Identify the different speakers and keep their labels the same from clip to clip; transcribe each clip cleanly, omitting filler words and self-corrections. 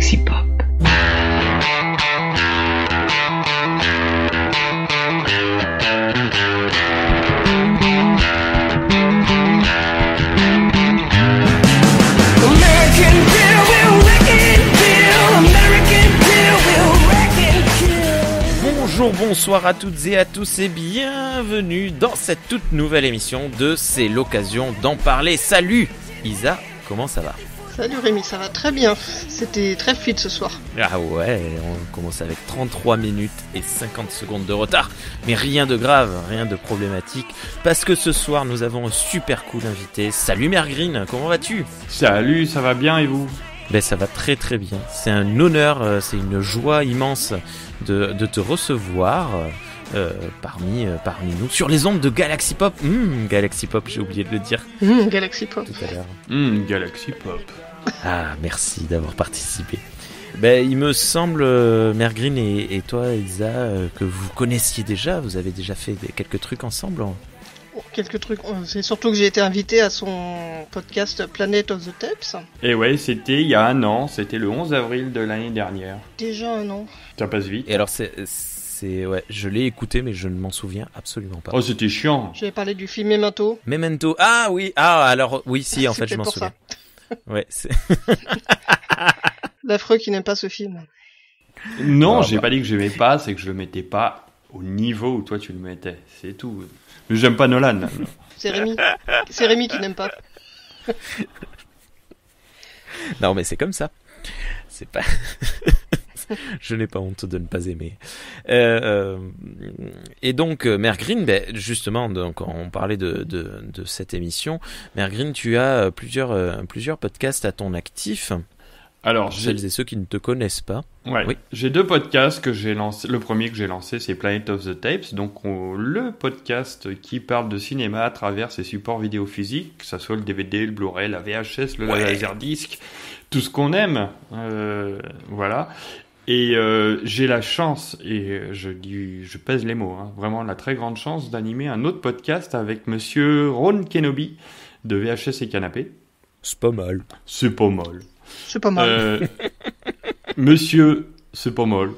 Speaker 1: Galaxy Pop.
Speaker 2: Bonjour, bonsoir à toutes et à tous et bienvenue dans cette toute nouvelle émission de C'est l'occasion d'en parler. Salut Isa, comment ça va ?
Speaker 3: Salut Rémi, ça va très bien. C'était très fluide ce soir.
Speaker 2: Ah ouais, on commence avec 33 minutes et 50 secondes de retard. Mais rien de grave, rien de problématique. Parce que ce soir, nous avons un super cool invité. Salut Mère Green, comment vas-tu ?
Speaker 4: Salut, ça va bien et vous ?
Speaker 2: Ben ça va très très bien. C'est un honneur, c'est une joie immense de te recevoir parmi nous sur les ondes de Galaxy Pop. Galaxy Pop, j'ai oublié de le dire.
Speaker 3: Galaxy Pop.
Speaker 2: Tout à l'heure.
Speaker 4: Galaxy Pop.
Speaker 2: Ah, merci d'avoir participé. Ben, il me semble, Mère Green et toi, Isa, que vous connaissiez déjà. Vous avez déjà fait quelques trucs ensemble.
Speaker 3: Quelques trucs. C'est surtout que j'ai été invité à son podcast Planet of the Tapes.
Speaker 4: Et ouais, c'était il y a un an, c'était le 11 avril de l'année dernière.
Speaker 3: Déjà un an.
Speaker 4: Ça passe vite.
Speaker 2: Et alors, ouais, je l'ai écouté, mais je ne m'en souviens absolument pas.
Speaker 4: Oh, c'était chiant.
Speaker 3: J'avais parlé du film Memento.
Speaker 2: Memento. Ah oui, alors oui, si, en fait, je m'en
Speaker 3: pour
Speaker 2: souviens.
Speaker 3: Ça.
Speaker 2: Ouais, c'est.
Speaker 3: L'affreux qui n'aime pas ce film.
Speaker 4: Non, j'ai pas dit que j'aimais pas, c'est que je le mettais pas au niveau où toi tu le mettais. C'est tout. Mais j'aime pas Nolan.
Speaker 3: C'est Rémi qui n'aime pas.
Speaker 2: Non, mais c'est comme ça. C'est pas. Je n'ai pas honte de ne pas aimer. Et donc, Mère Green, justement, donc, on parlait de cette émission. Mère Green, tu as plusieurs podcasts à ton actif.
Speaker 4: Alors,
Speaker 2: celles et ceux qui ne te connaissent pas.
Speaker 4: Ouais, oui. J'ai deux podcasts que j'ai lancés. Le premier que j'ai lancé, c'est Planet of the Tapes, donc le podcast qui parle de cinéma à travers ses supports vidéo physiques, que ça soit le DVD, le Blu-ray, la VHS, le Laserdisc, tout ce qu'on aime, voilà. Et j'ai la chance, et je pèse les mots, vraiment la très grande chance d'animer un autre podcast avec Monsieur Ron Kenobi de VHS et Canapé.
Speaker 2: C'est pas mal.
Speaker 3: C'est pas mal.
Speaker 4: Monsieur, c'est pas mal.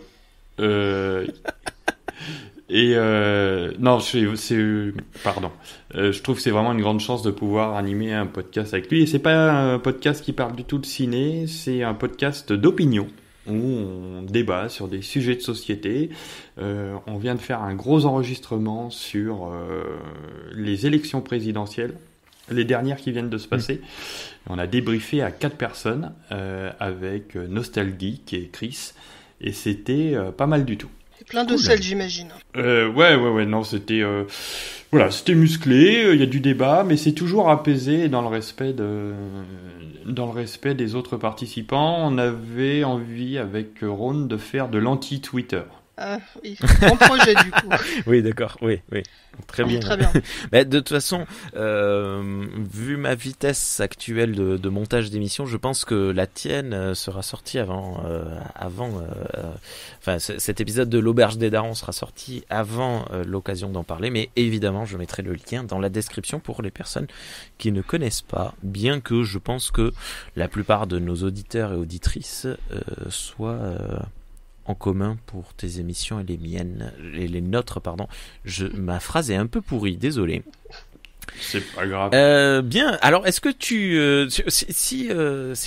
Speaker 4: Pardon. Je trouve que c'est vraiment une grande chance de pouvoir animer un podcast avec lui. Et c'est pas un podcast qui parle du tout de ciné, c'est un podcast d'opinion où on débat sur des sujets de société. On vient de faire un gros enregistrement sur les élections présidentielles, les dernières qui viennent de se passer. On a débriefé à 4 personnes avec Nostalgeek et Chris, et c'était pas mal du tout.
Speaker 3: Plein de sel, j'imagine.
Speaker 4: Ouais, non, c'était c'était musclé, il y a du débat, mais c'est toujours apaisé dans le respect des autres participants. On avait envie avec Ron de faire de l'anti-Twitter.
Speaker 3: Ah oui, grand projet du coup.
Speaker 2: Oui, d'accord, oui. Très bien.
Speaker 3: Très bien.
Speaker 2: Mais de toute façon, vu ma vitesse actuelle de montage d'émission, je pense que la tienne sera sortie cet épisode de l'Auberge des Darons sera sorti avant l'occasion d'en parler, mais évidemment, je mettrai le lien dans la description pour les personnes qui ne connaissent pas, bien que je pense que la plupart de nos auditeurs et auditrices soient en commun pour tes émissions et les miennes, et les nôtres, pardon. Ma phrase est un peu pourrie, désolé.
Speaker 4: C'est pas grave.
Speaker 2: Bien, alors est-ce que si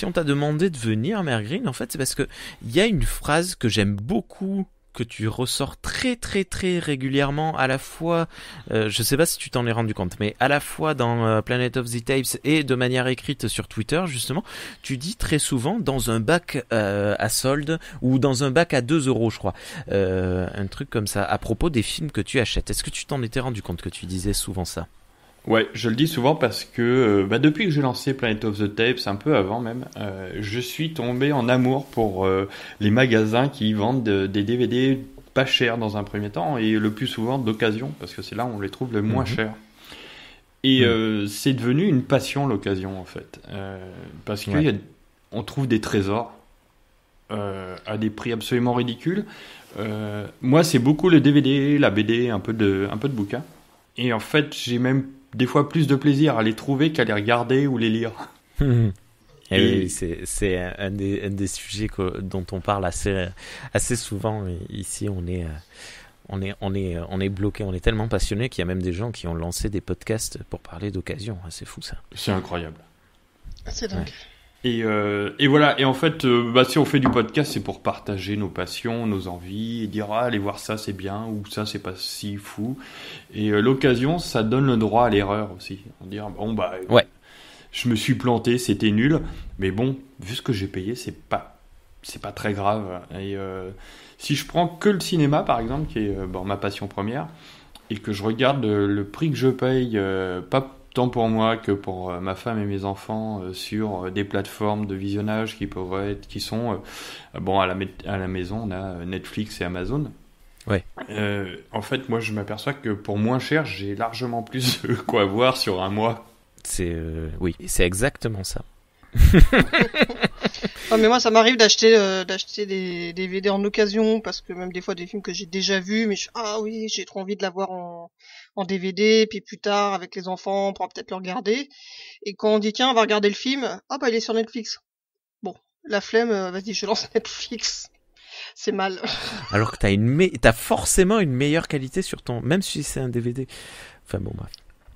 Speaker 2: on t'a demandé de venir, Mère Green, en fait, c'est parce que il y a une phrase que j'aime beaucoup, que tu ressors très très très régulièrement, à la fois, je sais pas si tu t'en es rendu compte, mais à la fois dans Planet of the Tapes et de manière écrite sur Twitter, justement, tu dis très souvent dans un bac à solde ou dans un bac à 2 €, je crois, un truc comme ça, à propos des films que tu achètes. Est-ce que tu t'en étais rendu compte que tu disais souvent ça ?
Speaker 4: Ouais, je le dis souvent parce que depuis que j'ai lancé Planet of the Tapes, un peu avant même, je suis tombé en amour pour les magasins qui vendent des DVD pas chers dans un premier temps et le plus souvent d'occasion, parce que c'est là où on les trouve le moins chers. Et c'est devenu une passion, l'occasion, en fait. Parce qu'on trouve des trésors à des prix absolument ridicules. Moi, c'est beaucoup le DVD, la BD, un peu de bouquins. Et en fait, j'ai même des fois plus de plaisir à les trouver qu'à les regarder ou les lire.
Speaker 2: Et oui, c'est un des sujets dont on parle assez souvent. Ici, on est bloqué, on est tellement passionné qu'il y a même des gens qui ont lancé des podcasts pour parler d'occasion. C'est fou ça.
Speaker 4: C'est incroyable.
Speaker 3: C'est dingue.
Speaker 4: Ouais. Et voilà, et en fait, si on fait du podcast, c'est pour partager nos passions, nos envies, et dire allez voir ça, c'est bien, ou ça, c'est pas si fou. Et l'occasion, ça donne le droit à l'erreur aussi. On dire
Speaker 2: ouais.
Speaker 4: Je me suis planté, c'était nul, mais bon, vu ce que j'ai payé, c'est pas très grave. Et si je prends que le cinéma, par exemple, qui est ma passion première, et que je regarde le prix que je paye, pas tant pour moi que pour ma femme et mes enfants, sur des plateformes de visionnage qui sont à la maison, on a Netflix et Amazon.
Speaker 2: Ouais.
Speaker 4: En fait, moi, je m'aperçois que pour moins cher, j'ai largement plus quoi voir sur un mois.
Speaker 2: Oui, c'est exactement ça.
Speaker 3: Mais moi, ça m'arrive d'acheter des DVD en occasion, parce que même des fois des films que j'ai déjà vus, mais oui, j'ai trop envie de l'avoir en DVD, puis plus tard avec les enfants, on pourra peut-être le regarder. Et quand on dit tiens, on va regarder le film, il est sur Netflix. Bon, la flemme, vas-y, je lance Netflix. C'est mal.
Speaker 2: Alors que t'as forcément une meilleure qualité sur même si c'est un DVD. Enfin bon, bref.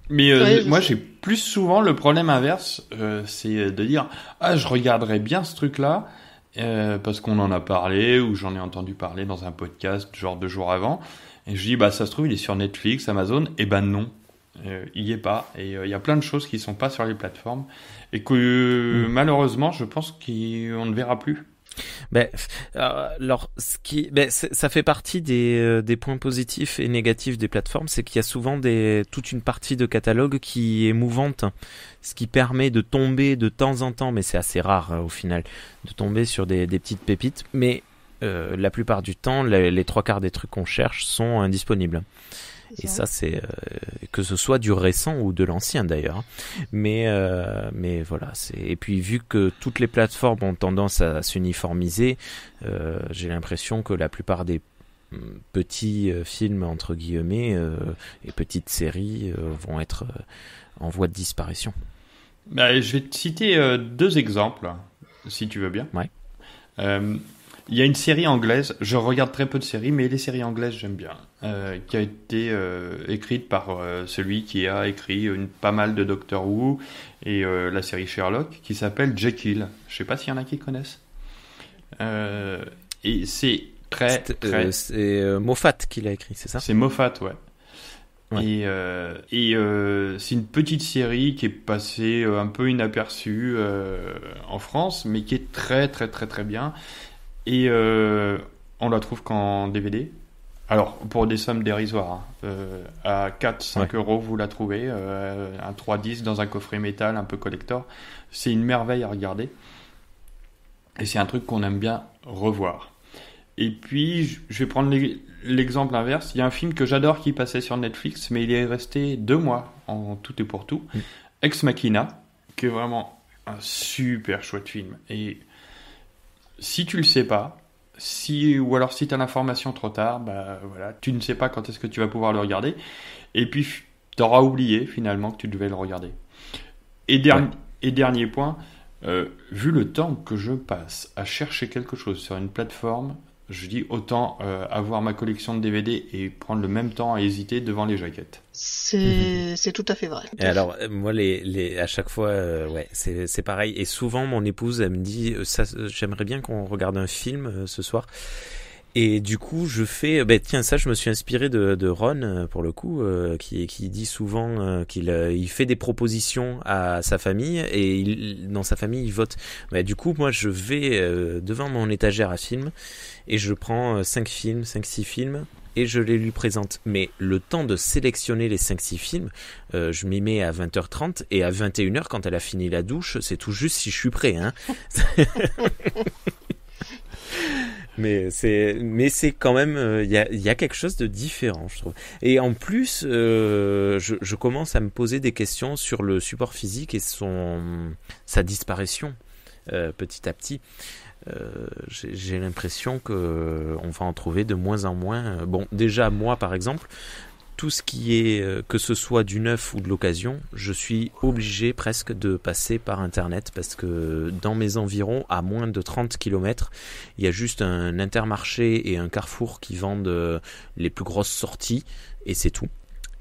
Speaker 4: Mais moi, j'ai plus souvent le problème inverse, c'est de dire je regarderais bien ce truc-là parce qu'on en a parlé ou j'en ai entendu parler dans un podcast genre 2 jours avant. Et je dis ça se trouve il est sur Netflix, Amazon. Et non, il y est pas. Et il y a plein de choses qui sont pas sur les plateformes et que malheureusement, je pense qu'on ne verra plus.
Speaker 2: Alors, ça fait partie des points positifs et négatifs des plateformes, c'est qu'il y a souvent toute une partie de catalogue qui est mouvante, ce qui permet de tomber de temps en temps, mais c'est assez rare au final, de tomber sur des petites pépites, la plupart du temps, les 3/4 des trucs qu'on cherche sont indisponibles. Et ça, c'est que ce soit du récent ou de l'ancien d'ailleurs. Mais voilà. Et puis vu que toutes les plateformes ont tendance à s'uniformiser, j'ai l'impression que la plupart des petits films entre guillemets et petites séries vont être en voie de disparition.
Speaker 4: Je vais te citer 2 exemples, si tu veux bien.
Speaker 2: Ouais.
Speaker 4: Il y a une série anglaise, je regarde très peu de séries, mais les séries anglaises j'aime bien, qui a été écrite par celui qui a écrit pas mal de Doctor Who et la série Sherlock, qui s'appelle Jekyll. Je sais pas s'il y en a qui connaissent. Et c'est
Speaker 2: c'est Moffat qui l'a écrit, c'est ça ?
Speaker 4: C'est Moffat, ouais. Et c'est une petite série qui est passée un peu inaperçue en France, mais qui est très très très très bien. Et on la trouve qu'en DVD. Alors, pour des sommes dérisoires. À 4-5 euros, vous la trouvez. Un 3-10 dans un coffret métal un peu collector. C'est une merveille à regarder. Et c'est un truc qu'on aime bien revoir. Et puis, je vais prendre l'exemple inverse. Il y a un film que j'adore qui passait sur Netflix, mais il est resté 2 mois en tout et pour tout. Ex Machina, qui est vraiment un super chouette film. Et si tu le sais pas, ou alors si tu as l'information trop tard, tu ne sais pas quand est-ce que tu vas pouvoir le regarder. Et puis, tu auras oublié finalement que tu devais le regarder. Et dernier point, vu le temps que je passe à chercher quelque chose sur une plateforme, je dis autant avoir ma collection de DVD et prendre le même temps à hésiter devant les jaquettes.
Speaker 3: C'est tout à fait vrai.
Speaker 2: Et alors, moi, à chaque fois, c'est pareil. Et souvent, mon épouse, elle me dit, j'aimerais bien qu'on regarde un film ce soir. Et du coup, je fais, je me suis inspiré de Ron, pour le coup, qui dit souvent qu'il fait des propositions à sa famille et dans sa famille, il vote. Du coup, moi, je vais devant mon étagère à films et je prends 5-6 films et je les lui présente. Mais le temps de sélectionner les 5-6 films, je m'y mets à 20h30 et à 21h, quand elle a fini la douche, c'est tout juste si je suis prêt, hein. Mais c'est quand même, il y a quelque chose de différent, je trouve. Et en plus, je commence à me poser des questions sur le support physique et sa disparition petit à petit. J'ai l'impression que on va en trouver de moins en moins. Bon, déjà moi par exemple, tout ce qui est, que ce soit du neuf ou de l'occasion, je suis obligé presque de passer par Internet parce que dans mes environs, à moins de 30 km, il y a juste un Intermarché et un Carrefour qui vendent les plus grosses sorties et c'est tout.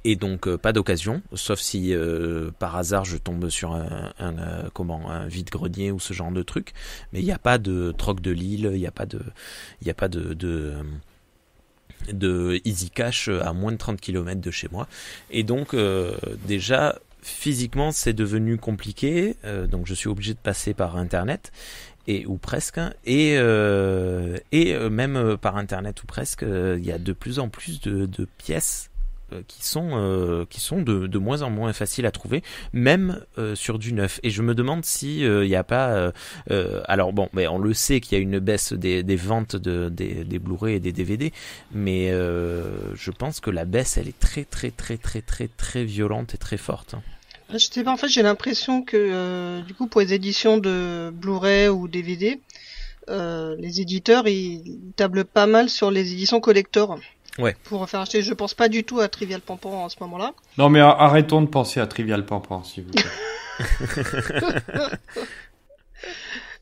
Speaker 2: Et donc pas d'occasion, sauf si par hasard je tombe sur un vide-grenier ou ce genre de truc. Mais il n'y a pas de troc de Lille, il n'y a pas de Easy Cash à moins de 30 km de chez moi. Et donc déjà physiquement c'est devenu compliqué, donc je suis obligé de passer par Internet. Ou presque, et même par Internet ou presque, il y a de plus en plus de pièces qui sont de moins en moins faciles à trouver, même sur du neuf. Et je me demande si il n'y a pas alors bon, mais on le sait qu'il y a une baisse des ventes des Blu-ray et des DVD, mais je pense que la baisse elle est très très très très très très violente et très forte.
Speaker 3: Je sais pas, en fait, j'ai l'impression que du coup pour les éditions de Blu-ray ou DVD, les éditeurs ils tablent pas mal sur les éditions collector.
Speaker 2: Ouais.
Speaker 3: Pour faire acheter, je pense pas du tout à Trivial Pampan en ce moment-là.
Speaker 4: Non mais arrêtons de penser à Trivial Pampan, s'il vous plaît.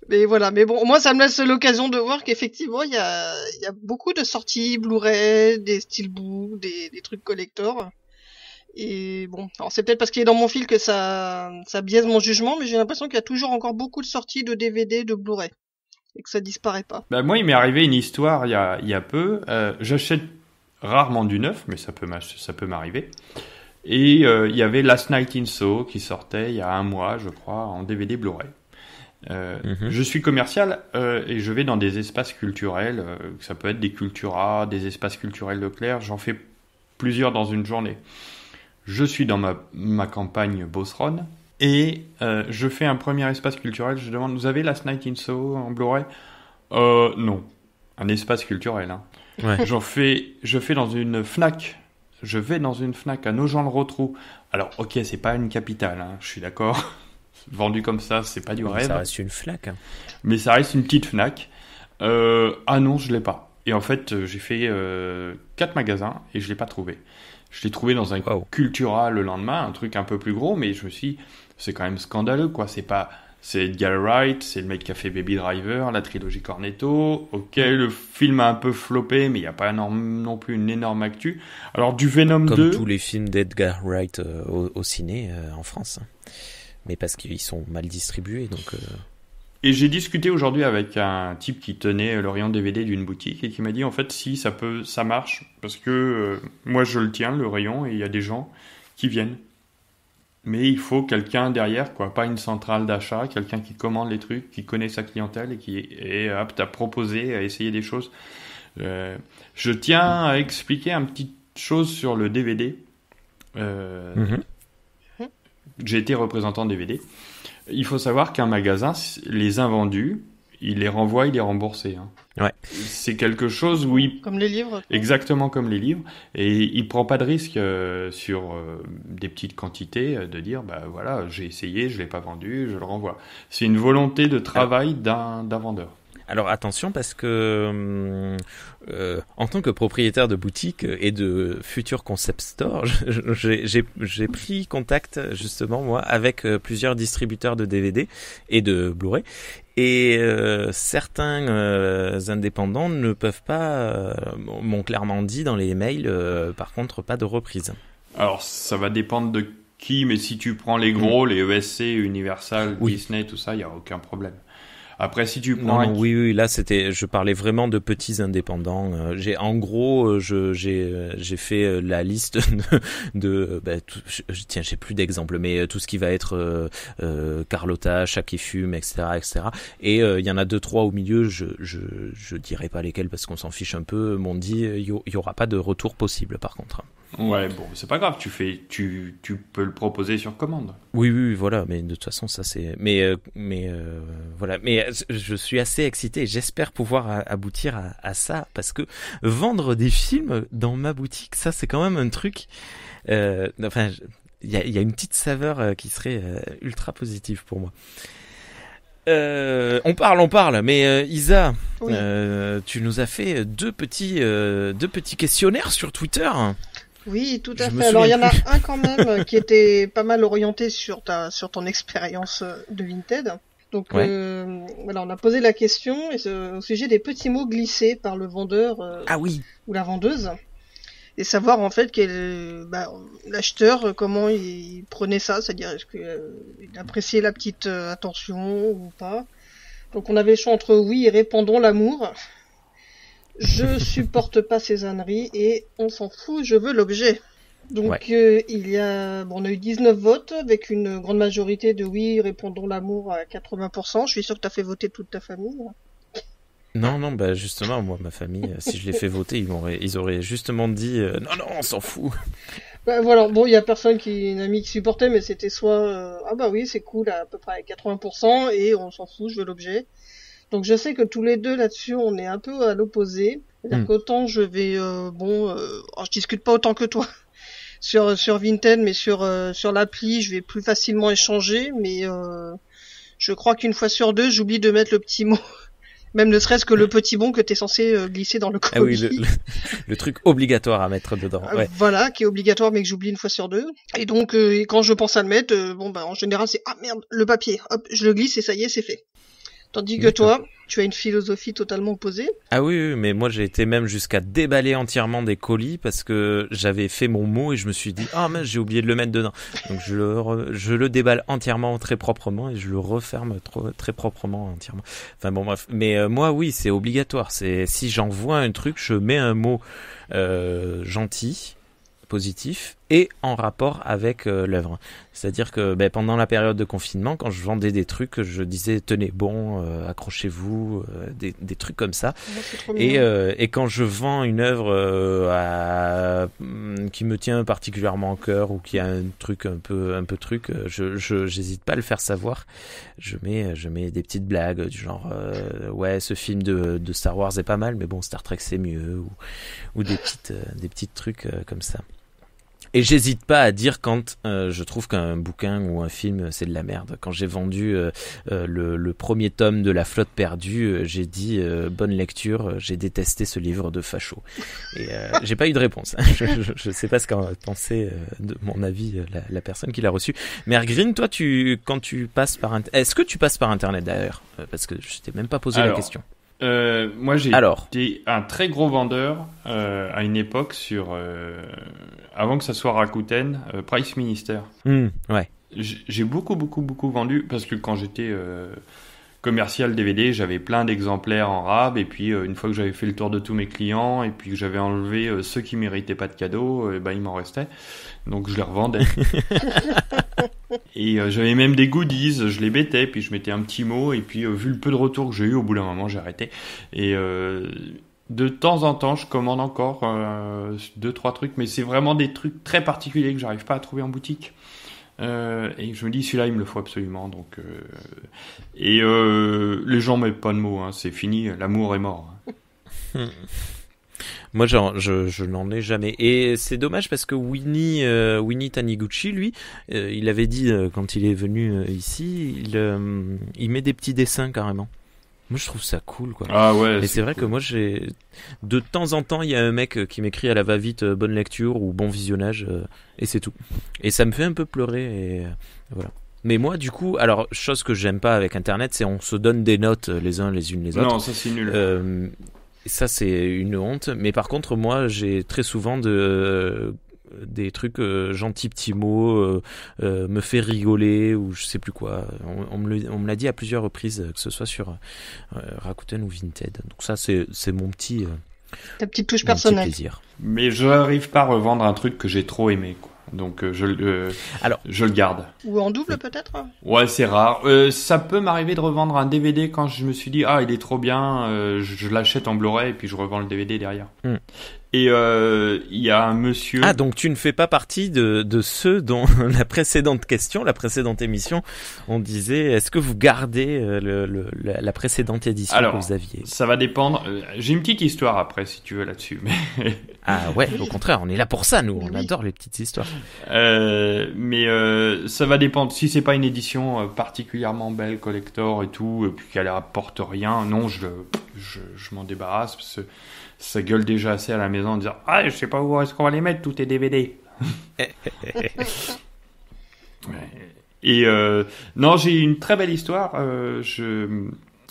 Speaker 3: Mais voilà, mais bon, moi ça me laisse l'occasion de voir qu'effectivement il y a beaucoup de sorties Blu-ray, des steelbooks, des trucs collector. Et bon, alors c'est peut-être parce qu'il est dans mon fil que ça biaise mon jugement, mais j'ai l'impression qu'il y a toujours encore beaucoup de sorties de DVD, de Blu-ray, et que ça disparaît pas.
Speaker 4: Bah moi, il m'est arrivé une histoire il y a peu. J'achète rarement du neuf, mais ça peut m'arriver. Et il y avait Last Night in Soho qui sortait il y a un mois, je crois, en DVD Blu-ray. Je suis commercial et je vais dans des espaces culturels. Ça peut être des Cultura, des espaces culturels Leclerc. J'en fais plusieurs dans une journée. Je suis dans ma campagne Beauceronne et je fais un premier espace culturel. Je demande, vous avez Last Night in Soho en Blu-ray ? Non. Un espace culturel. Hein.
Speaker 2: Ouais.
Speaker 4: Je fais dans une Fnac. Je vais dans une Fnac à Nogent-le-Rotrou. Alors, ok, c'est pas une capitale, hein, je suis d'accord. Vendu comme ça, c'est pas du rêve.
Speaker 2: Ça reste une Fnac. Hein.
Speaker 4: Mais ça reste une petite Fnac. Ah non, je l'ai pas. Et en fait, j'ai fait 4 magasins et je l'ai pas trouvé. Je l'ai trouvé dans un Cultura le lendemain, un truc un peu plus gros, mais je me suis dit, c'est quand même scandaleux, quoi. C'est Edgar Wright, c'est le mec qui a fait Baby Driver, la trilogie Cornetto. Ok, le film a un peu floppé, mais il n'y a pas non plus une énorme actu. Alors, du Venom 2...
Speaker 2: Comme tous les films d'Edgar Wright au ciné en France. Mais parce qu'ils sont mal distribués, donc...
Speaker 4: Et j'ai discuté aujourd'hui avec un type qui tenait le rayon DVD d'une boutique et qui m'a dit en fait si ça marche parce que moi je le tiens le rayon et il y a des gens qui viennent. Mais il faut quelqu'un derrière quoi, pas une centrale d'achat, quelqu'un qui commande les trucs, qui connaît sa clientèle et qui est apte à proposer, à essayer des choses. Je tiens à expliquer une petite chose sur le DVD. J'ai été représentant DVD. Il faut savoir qu'un magasin, les invendus, il les renvoie, il est remboursé. Hein.
Speaker 2: Ouais.
Speaker 4: C'est quelque chose où
Speaker 3: Comme les livres.
Speaker 4: Exactement comme les livres. Et il prend pas de risque sur des petites quantités de dire, bah voilà, j'ai essayé, je l'ai pas vendu, je le renvoie. C'est une volonté de travail d'un vendeur.
Speaker 2: Alors attention parce que en tant que propriétaire de boutique et de futur concept store, j'ai pris contact justement moi avec plusieurs distributeurs de DVD et de Blu-ray et certains indépendants ne peuvent pas, m'ont clairement dit dans les mails, par contre pas de reprise.
Speaker 4: Alors ça va dépendre de qui, mais si tu prends les gros, les ESC, Universal, Disney, tout ça, il n'y a aucun problème. Après, si tu prends
Speaker 2: oui, là je parlais vraiment de petits indépendants. J'ai fait la liste tiens, j'ai plus d'exemples, mais tout ce qui va être Carlotta, Chac et Fume, etc. Et il y en a 2-3 au milieu. Je dirais pas lesquels parce qu'on s'en fiche un peu. M'ont dit il y aura pas de retour possible par contre.
Speaker 4: Ouais, bon, c'est pas grave, tu peux le proposer sur commande.
Speaker 2: Oui, voilà, mais de toute façon, ça c'est... Mais voilà, mais je suis assez excité, j'espère pouvoir aboutir à ça, parce que vendre des films dans ma boutique, ça c'est quand même un truc... Enfin, il y a une petite saveur qui serait ultra positive pour moi. On parle, mais Isa,
Speaker 3: oui.
Speaker 2: tu nous as fait deux petits questionnaires sur Twitter.
Speaker 3: Oui, tout à
Speaker 2: Je me
Speaker 3: fait. Alors il y
Speaker 2: souviens
Speaker 3: en a
Speaker 2: plus.
Speaker 3: un quand même qui était pas mal orienté sur ton expérience de Vinted. Donc
Speaker 2: Ouais.
Speaker 3: voilà, on a posé la question au sujet des petits mots glissés par le vendeur
Speaker 2: Ah oui.
Speaker 3: ou la vendeuse, et savoir en fait l'acheteur comment il prenait ça, c'est-à-dire est-ce qu'il appréciait la petite attention ou pas. Donc on avait le choix entre oui et répandons l'amour, je supporte pas ces âneries et on s'en fout, je veux l'objet. Donc
Speaker 2: Ouais.
Speaker 3: on a eu 19 votes avec une grande majorité de oui, répondons l'amour à 80%. Je suis sûr que t'as fait voter toute ta famille.
Speaker 2: Non, non, bah justement, moi, ma famille, si je les fais voter, ils auraient justement dit non, non, on s'en fout.
Speaker 3: Bah, voilà, bon, il y a personne une amie qui supportait, mais c'était soit ah bah oui, c'est cool à peu près à 80% et on s'en fout, je veux l'objet. Donc je sais que tous les deux là-dessus, on est un peu à l'opposé. C'est-à-dire qu'autant je vais je discute pas autant que toi sur Vinted, mais sur l'appli, je vais plus facilement échanger, mais je crois qu'une fois sur deux, j'oublie de mettre le petit mot. Même ne serait-ce que le petit bon que t'es censé glisser dans le colis.
Speaker 2: Ah oui, le truc obligatoire à mettre dedans. Ouais.
Speaker 3: Voilà, qui est obligatoire mais que j'oublie une fois sur deux. Et donc, quand je pense à le mettre, en général, c'est ah merde, le papier. Hop, je le glisse et ça y est, c'est fait. Tandis que toi, tu as une philosophie totalement opposée.
Speaker 2: Ah oui, oui, mais moi j'ai été même jusqu'à déballer entièrement des colis parce que j'avais fait mon mot et je me suis dit ah mince, j'ai oublié de le mettre dedans. Donc je le déballe entièrement très proprement et je le referme très proprement entièrement. Enfin bon bref, mais moi oui, c'est obligatoire. C'est si j'envoie un truc, je mets un mot gentil, positif et en rapport avec l'œuvre. C'est-à-dire que pendant la période de confinement, quand je vendais des trucs, je disais tenez bon, accrochez-vous, des trucs comme ça. Et quand je vends une œuvre qui me tient particulièrement au cœur ou qui a un truc un peu truc, j'hésite pas à le faire savoir. Je mets des petites blagues du genre ouais, ce film de Star Wars est pas mal, mais bon, Star Trek c'est mieux, ou des petites trucs comme ça. Et j'hésite pas à dire quand je trouve qu'un bouquin ou un film c'est de la merde. Quand j'ai vendu le premier tome de La Flotte perdue, j'ai dit bonne lecture, j'ai détesté ce livre de facho. Et j'ai pas eu de réponse. Je sais pas ce qu'en pensait de mon avis la personne qui l'a reçu. Mais Green, toi, quand tu passes par est-ce que tu passes par internet d'ailleurs parce que je t'ai même pas posé la question.
Speaker 4: Moi, j'ai été un très gros vendeur à une époque avant que ça soit Rakuten, Price Minister.
Speaker 2: Ouais.
Speaker 4: J'ai beaucoup vendu parce que quand j'étais commercial DVD, j'avais plein d'exemplaires en rab et puis une fois que j'avais fait le tour de tous mes clients et puis que j'avais enlevé ceux qui méritaient pas de cadeaux, il m'en restait. Donc je les revendais. Et j'avais même des goodies, je les mettais, puis je mettais un petit mot, et puis vu le peu de retours que j'ai eu, au bout d'un moment, j'ai arrêté. Et de temps en temps, je commande encore 2-3 trucs, mais c'est vraiment des trucs très particuliers que j'arrive pas à trouver en boutique. Et je me dis, celui-là, il me le faut absolument. Donc, les gens mettent pas de mots, hein, c'est fini, l'amour est mort.
Speaker 2: Moi, je n'en ai jamais. Et c'est dommage parce que Winnie Taniguchi, lui, il avait dit quand il est venu ici, il met des petits dessins carrément. Moi, je trouve ça cool, quoi.
Speaker 4: Ah ouais.
Speaker 2: Et c'est vrai que moi, de temps en temps, il y a un mec qui m'écrit à la va-vite bonne lecture ou bon visionnage, et c'est tout. Et ça me fait un peu pleurer, et voilà. Mais moi, du coup, alors, chose que j'aime pas avec Internet, c'est on se donne des notes les uns les unes les autres.
Speaker 4: Non, ça c'est nul.
Speaker 2: Ça, c'est une honte. Mais par contre, moi, j'ai très souvent des trucs gentils petits mots, me fait rigoler ou je sais plus quoi. On me l'a dit à plusieurs reprises, que ce soit sur Rakuten ou Vinted. Donc ça, c'est mon petit
Speaker 3: ta petite touche personnelle.
Speaker 2: Plaisir.
Speaker 4: Mais je n'arrive pas à revendre un truc que j'ai trop aimé, quoi. Donc je le garde.
Speaker 3: Ou en double peut-être.
Speaker 4: Ouais, c'est rare. Ça peut m'arriver de revendre un DVD quand je me suis dit il est trop bien, je l'achète en Blu-ray et puis je revends le DVD derrière. Et il y a un monsieur...
Speaker 2: Ah, donc tu ne fais pas partie de ceux dont la précédente émission, on disait, est-ce que vous gardez la précédente édition que vous aviez ?
Speaker 4: Ça va dépendre. J'ai une petite histoire après, si tu veux, là-dessus. Mais...
Speaker 2: Ah ouais, au contraire, on est là pour ça, nous. On adore les petites histoires.
Speaker 4: Mais ça va dépendre. Si c'est pas une édition particulièrement belle, collector et tout, et puis qu'elle apporte rien, non, je m'en débarrasse parce que ça gueule déjà assez à la maison en disant « Ah, je sais pas où est-ce qu'on va les mettre, tous tes DVD !» Et non, j'ai une très belle histoire.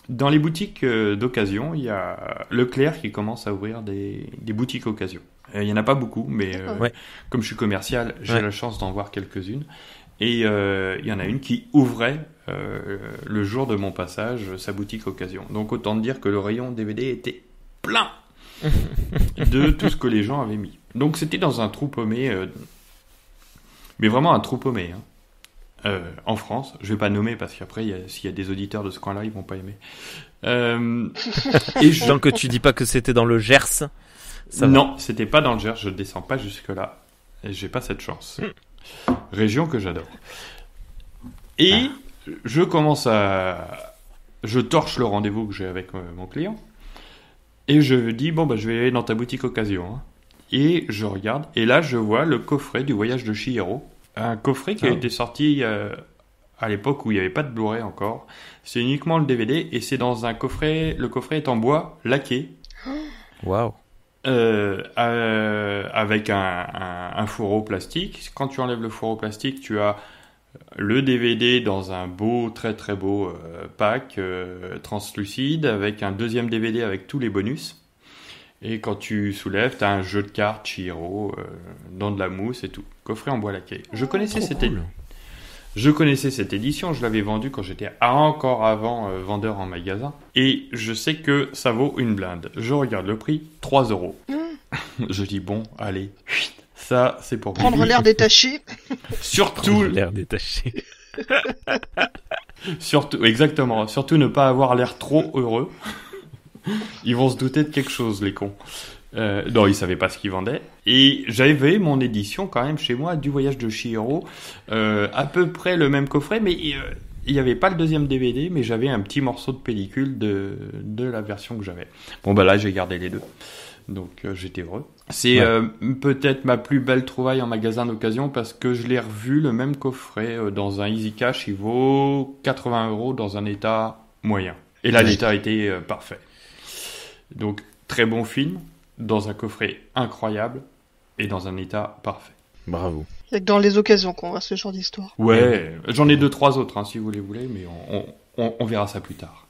Speaker 4: Dans les boutiques d'occasion, il y a Leclerc qui commence à ouvrir des boutiques occasion. Il y en a pas beaucoup, mais comme je suis commercial, j'ai la chance d'en voir quelques-unes. Et il y en a une qui ouvrait le jour de mon passage sa boutique occasion. Donc autant dire que le rayon DVD était plein de tout ce que les gens avaient mis. Donc c'était dans un trou paumé, mais vraiment un trou paumé. En France, je vais pas nommer parce qu'après, s'il y a des auditeurs de ce coin-là, ils vont pas aimer.
Speaker 2: Tant que tu dis pas que c'était dans le Gers.
Speaker 4: Non, c'était pas dans le Gers. Je descends pas jusque là. Et j'ai pas cette chance. Région que j'adore. Et je torche le rendez-vous que j'ai avec mon client. Et je dis je vais aller dans ta boutique occasion. Et je regarde. Et là, je vois le coffret du voyage de Chihiro. Un coffret qui a été sorti à l'époque où il n'y avait pas de Blu-ray encore. C'est uniquement le DVD et c'est dans un coffret. Le coffret est en bois laqué.
Speaker 2: Waouh.
Speaker 4: Avec un fourreau plastique. Quand tu enlèves le fourreau plastique, tu as le DVD dans un beau, très très beau pack translucide avec un deuxième DVD avec tous les bonus. Et quand tu soulèves, tu as un jeu de cartes Chihiro dans de la mousse et tout. Coffret en bois laqué. Je connaissais cette édition, je l'avais vendue quand j'étais encore avant vendeur en magasin. Et je sais que ça vaut une blinde. Je regarde le prix, 3 €. Je dis allez, ça c'est pour
Speaker 3: prendre l'air détaché.
Speaker 4: Surtout
Speaker 2: l'air détaché.
Speaker 4: Surtout, exactement. Surtout ne pas avoir l'air trop heureux. Ils vont se douter de quelque chose, les cons. Non, ils savaient pas ce qu'ils vendaient. Et j'avais mon édition quand même chez moi du voyage de Chihiro, à peu près le même coffret, mais il y avait pas le deuxième DVD, mais j'avais un petit morceau de pellicule de la version que j'avais. Là, j'ai gardé les deux. Donc j'étais heureux. C'est peut-être ma plus belle trouvaille en magasin d'occasion parce que je l'ai revu, le même coffret, dans un Easy Cash. Il vaut 80 € dans un état moyen. Et là, l'état était parfait. Donc, très bon film, dans un coffret incroyable et dans un état parfait.
Speaker 2: Bravo.
Speaker 3: Il y a que dans les occasions qu'on voit ce genre d'histoire.
Speaker 4: Ouais, j'en ai 2-3 autres, si vous les voulez, mais on verra ça plus tard.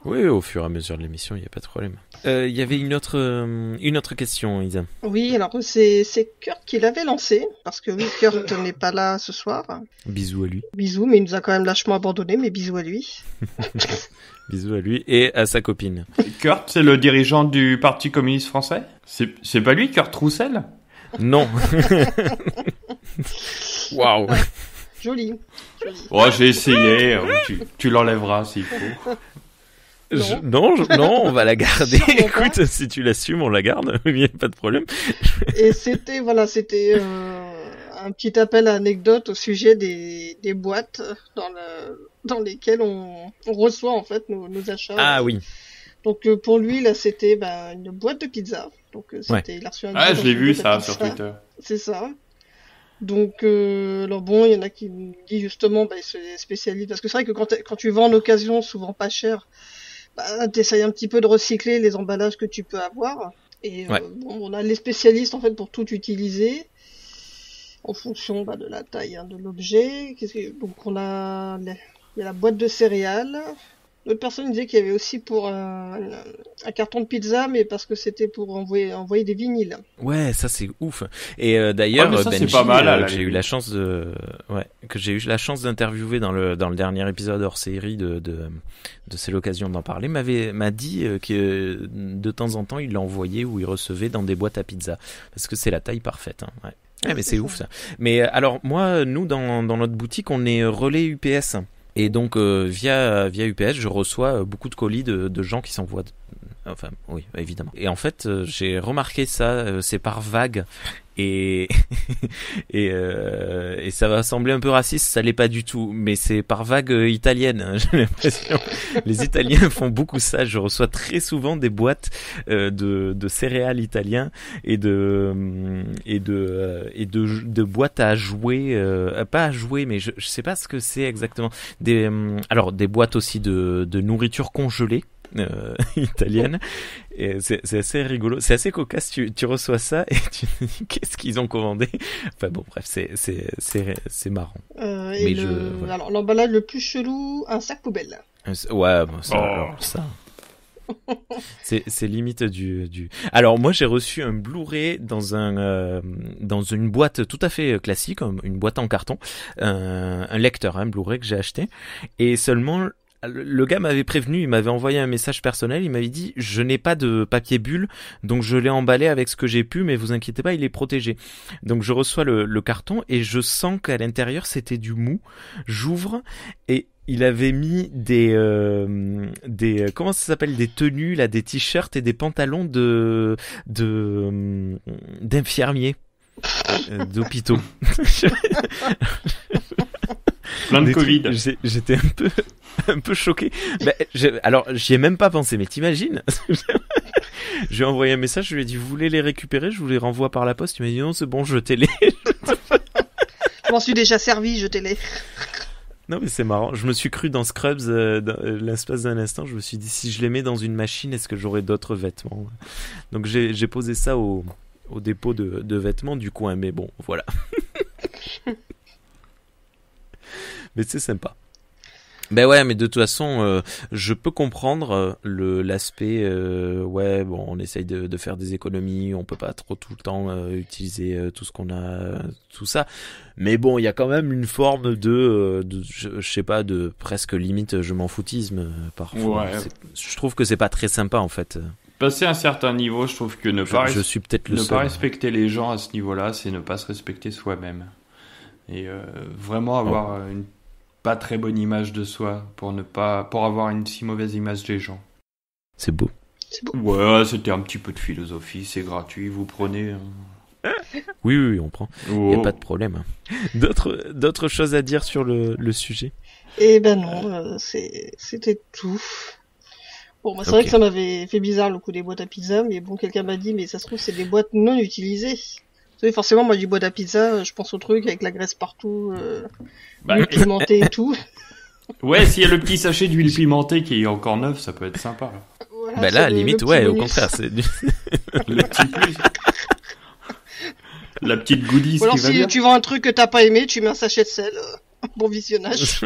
Speaker 2: Oui, au fur et à mesure de l'émission, il n'y a pas de problème. Il y avait une autre question, Isa.
Speaker 3: Oui, alors c'est Kurt qui l'avait lancé, parce que oui, Kurt n'est pas là ce soir.
Speaker 2: Bisous à lui.
Speaker 3: Bisous, mais il nous a quand même lâchement abandonné, mais bisous à lui.
Speaker 2: Bisous à lui et à sa copine.
Speaker 4: Kurt, c'est le dirigeant du Parti communiste français ? C'est pas lui, Kurt Roussel ?
Speaker 2: Non. Waouh.
Speaker 3: Joli.
Speaker 2: J'ai essayé. Tu l'enlèveras s'il faut. Non, on va la garder. Écoute, si tu l'assumes, on la garde. Il n'y a pas de problème.
Speaker 3: Et c'était un petit appel à anecdote au sujet des boîtes dans lesquelles on reçoit en fait nos achats.
Speaker 2: Ah oui.
Speaker 3: Donc pour lui là c'était une boîte de pizza. Donc il a reçu un
Speaker 4: je l'ai vu ça sur Twitter.
Speaker 3: C'est ça. Donc alors il y en a qui me disent justement il se spécialise parce que c'est vrai que quand tu vends en occasion souvent pas cher, t'essayes un petit peu de recycler les emballages que tu peux avoir. Et on a les spécialistes en fait pour tout utiliser en fonction de la taille de l'objet. Donc il y a la boîte de céréales. L'autre personne disait qu'il y avait aussi pour un carton de pizza, mais parce que c'était pour envoyer des vinyles.
Speaker 2: Ouais, ça c'est ouf. Et d'ailleurs, Benji,
Speaker 4: c'est pas mal,
Speaker 2: j'ai eu la chance d'interviewer dans le dernier épisode hors série de C'est l'occasion d'en parler, m'a dit que de temps en temps il l'envoyait ou il recevait dans des boîtes à pizza parce que c'est la taille parfaite. Hein. Ouais. Ouais, mais c'est ouf ça. Mais alors nous dans notre boutique on est relais UPS. Et donc via UPS, je reçois beaucoup de colis de gens qui s'envoient. Enfin, oui, évidemment. Et en fait, j'ai remarqué ça, c'est par vague. Et ça va sembler un peu raciste, ça l'est pas du tout, mais c'est par vague italienne, hein, j'ai l'impression. Les Italiens font beaucoup ça. Je reçois très souvent des boîtes de céréales italiens et de boîtes à jouer, pas à jouer, mais je sais pas ce que c'est exactement. Des boîtes aussi de nourriture congelée. italienne. Et c'est assez rigolo, c'est assez cocasse. Tu reçois ça et tu te dis qu'est-ce qu'ils ont commandé. Enfin bon, bref, c'est marrant.
Speaker 3: Et voilà. Alors l'emballage le plus chelou, un sac poubelle.
Speaker 2: Ouais, bon, ça. Alors, ça. C'est limite du. Alors moi j'ai reçu un Blu-ray dans une boîte tout à fait classique, une boîte en carton, un lecteur, Blu-ray que j'ai acheté, et seulement le gars m'avait prévenu, il m'avait envoyé un message personnel, il m'avait dit je n'ai pas de papier bulle, donc je l'ai emballé avec ce que j'ai pu, mais vous inquiétez pas, il est protégé. Donc je reçois le carton et je sens qu'à l'intérieur c'était du mou. J'ouvre et il avait mis des comment ça s'appelle, des tenues là, des t-shirts et des pantalons d'infirmiers, d'hôpitaux.
Speaker 4: Plein de Covid.
Speaker 2: J'étais un peu choqué. Alors j'y ai même pas pensé, mais t'imagines? Je lui ai envoyé un message, je lui ai dit vous voulez les récupérer, je vous les renvoie par la poste. Il m'a dit non c'est bon, jetez-les.
Speaker 3: Je m'en suis déjà servi, jetez-les.
Speaker 2: Non mais c'est marrant, je me suis cru dans Scrubs l'espace d'un instant, je me suis dit si je les mets dans une machine, est-ce que j'aurai d'autres vêtements? Donc j'ai posé ça au dépôt de vêtements du coin, mais bon, voilà. Mais c'est sympa. Ben ouais, mais de toute façon, je peux comprendre l'aspect, ouais, bon, on essaye de faire des économies, on peut pas trop tout le temps utiliser tout ce qu'on a, tout ça. Mais bon, il y a quand même une forme de je sais pas, de presque limite je m'en foutisme parfois.
Speaker 4: Ouais.
Speaker 2: Je trouve que c'est pas très sympa en fait.
Speaker 4: Passer un certain niveau, je trouve que
Speaker 2: je suis peut-être le seul.
Speaker 4: Ne pas respecter les gens à ce niveau-là, c'est ne pas se respecter soi-même. Et vraiment avoir une pas très bonne image de soi pour avoir une si mauvaise image des gens.
Speaker 2: C'est beau.
Speaker 4: Ouais, c'était un petit peu de philosophie, c'est gratuit, vous prenez.
Speaker 2: Oui, on prend. Il y a pas de problème. D'autres choses à dire sur le sujet?
Speaker 3: Eh ben non, c'était tout. Bon, bah, c'est vrai que ça m'avait fait bizarre le coup des boîtes à pizza, mais bon, quelqu'un m'a dit mais ça se trouve c'est des boîtes non utilisées. Vous savez, forcément, moi, du boîte à pizza, je pense au truc avec la graisse partout, l'huile pimentée et tout.
Speaker 4: Ouais, s'il y a le petit sachet d'huile pimentée qui est encore neuf, ça peut être sympa.
Speaker 3: Voilà,
Speaker 2: bah là, limite, ouais,
Speaker 3: bonus.
Speaker 2: au contraire, c'est
Speaker 4: le petit plus. La petite goodies.
Speaker 3: Ou alors,
Speaker 4: qui va
Speaker 3: si
Speaker 4: bien.
Speaker 3: tu vends un truc que t'as pas aimé, tu mets un sachet de sel. Bon visionnage.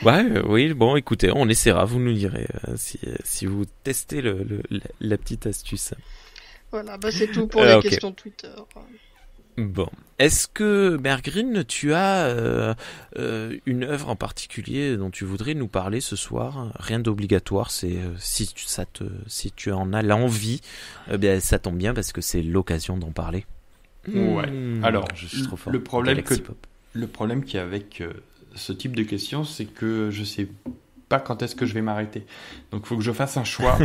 Speaker 2: Ouais, oui, bon, écoutez, on essaiera, vous nous direz si vous testez la petite astuce.
Speaker 3: Voilà, bah c'est tout pour les questions Twitter.
Speaker 2: Bon, est-ce que Bergreen, tu as une œuvre en particulier dont tu voudrais nous parler ce soir? Rien d'obligatoire, c'est si tu en as l'envie, bien ça tombe bien parce que c'est l'occasion d'en parler.
Speaker 4: Ouais. Alors,
Speaker 2: je suis trop fort.
Speaker 4: Le problème qu'il y a avec ce type de questions, c'est que je sais pas quand est-ce que je vais m'arrêter. Donc il faut que je fasse un choix.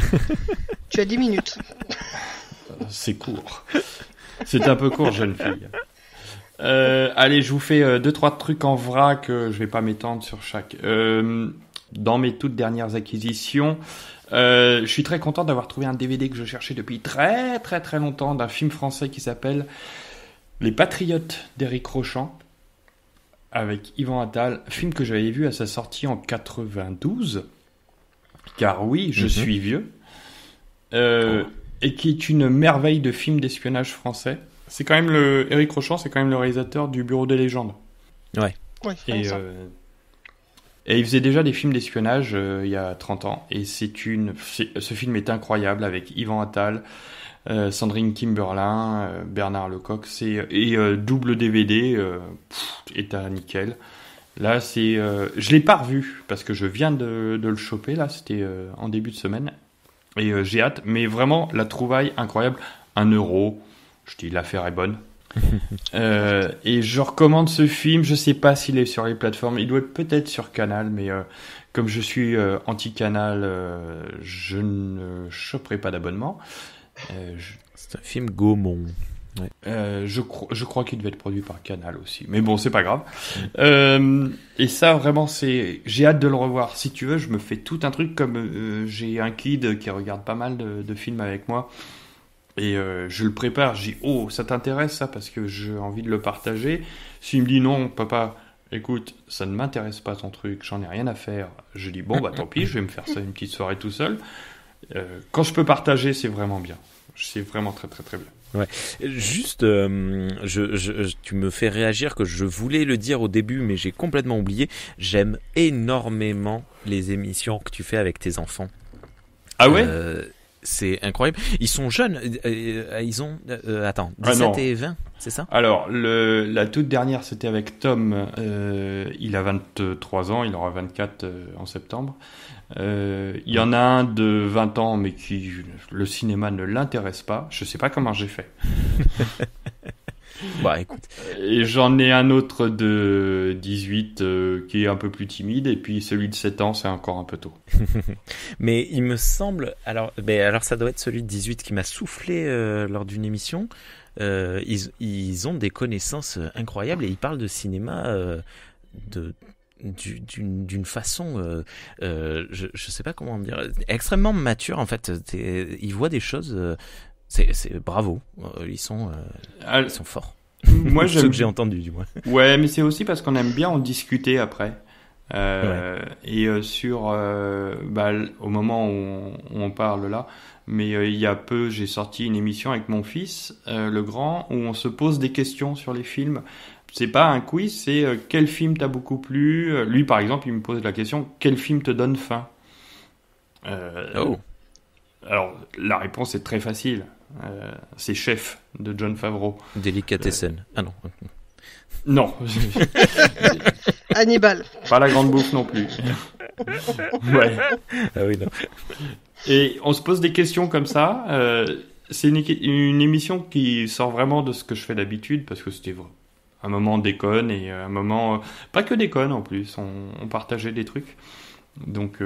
Speaker 3: Tu as 10 minutes.
Speaker 4: C'est court. C'est un peu court, jeune fille. Allez, je vous fais 2-3 trucs en vrac, je vais pas m'étendre sur chaque. Dans mes toutes dernières acquisitions, je suis très content d'avoir trouvé un DVD que je cherchais depuis très très très longtemps, d'un film français qui s'appelle Les Patriotes d'Éric Rochant, avec Yvan Attal, film que j'avais vu à sa sortie en 92, car oui, je suis vieux, et qui est une merveille de film d'espionnage français. C'est quand même Éric Rochant, c'est quand même le réalisateur du Bureau des légendes.
Speaker 2: Ouais.
Speaker 4: Et il faisait déjà des films d'espionnage il y a 30 ans, et ce film est incroyable avec Yvan Attal, Sandrine Kimberlin, Bernard Lecoq, et double DVD, état nickel. Là, je l'ai pas revu parce que je viens de le choper là, c'était en début de semaine, et j'ai hâte. Mais vraiment, la trouvaille incroyable, 1€. Je dis l'affaire est bonne. Et je recommande ce film. Je sais pas s'il est sur les plateformes. Il doit être peut-être sur Canal, mais comme je suis anti-Canal, je ne choperai pas d'abonnement.
Speaker 2: C'est un film Gaumont.
Speaker 4: Ouais. Je crois qu'il devait être produit par Canal aussi, mais bon, c'est pas grave. Et ça, vraiment, j'ai hâte de le revoir. Si tu veux, je me fais tout un truc comme j'ai un kid qui regarde pas mal de films avec moi, et je le prépare. Je dis ça t'intéresse ça, parce que j'ai envie de le partager. S'il me dit non, papa, écoute, ça ne m'intéresse pas ton truc, j'en ai rien à faire. Je dis, bon, bah tant pis, je vais me faire ça une petite soirée tout seul. Quand je peux partager, c'est vraiment bien. C'est vraiment très très très bien.
Speaker 2: Ouais. Juste, tu me fais réagir que je voulais le dire au début, mais j'ai complètement oublié. J'aime énormément les émissions que tu fais avec tes enfants.
Speaker 4: Ah ouais?
Speaker 2: C'est incroyable. Ils sont jeunes. Ils ont, attends, 17 et 20, c'est ça?
Speaker 4: Alors, la toute dernière, c'était avec Tom. Il a 23 ans, il aura 24 en septembre. Il y en a un de 20 ans, mais qui le cinéma ne l'intéresse pas. Je sais pas comment j'ai fait.
Speaker 2: Bah écoute.
Speaker 4: Et j'en ai un autre de 18 qui est un peu plus timide, et puis celui de 7 ans, c'est encore un peu tôt.
Speaker 2: Mais il me semble, alors ça doit être celui de 18 qui m'a soufflé lors d'une émission. Ils ont des connaissances incroyables et ils parlent de cinéma d'une façon, je sais pas comment dire, extrêmement mature en fait. Ils voient des choses. C'est bravo. Ils sont forts.
Speaker 4: Moi,
Speaker 2: ceux que j'ai entendus du moins.
Speaker 4: Ouais, mais c'est aussi parce qu'on aime bien en discuter après. Et sur au moment où on parle là, mais il y a peu, j'ai sorti une émission avec mon fils, le grand, où on se pose des questions sur les films. C'est pas un quiz, c'est quel film t'a beaucoup plu. Lui, par exemple, il me pose la question, quel film te donne faim? Alors, la réponse est très facile. C'est Chef de Jon Favreau.
Speaker 2: Délicatessen. Ah non.
Speaker 4: Non.
Speaker 3: Hannibal.
Speaker 4: Pas la grande bouffe non plus. Ouais.
Speaker 2: Ah oui, non.
Speaker 4: Et on se pose des questions comme ça. C'est une émission qui sort vraiment de ce que je fais d'habitude, parce que c'était un moment déconne et un moment... pas que déconne en plus, on partageait des trucs. Donc,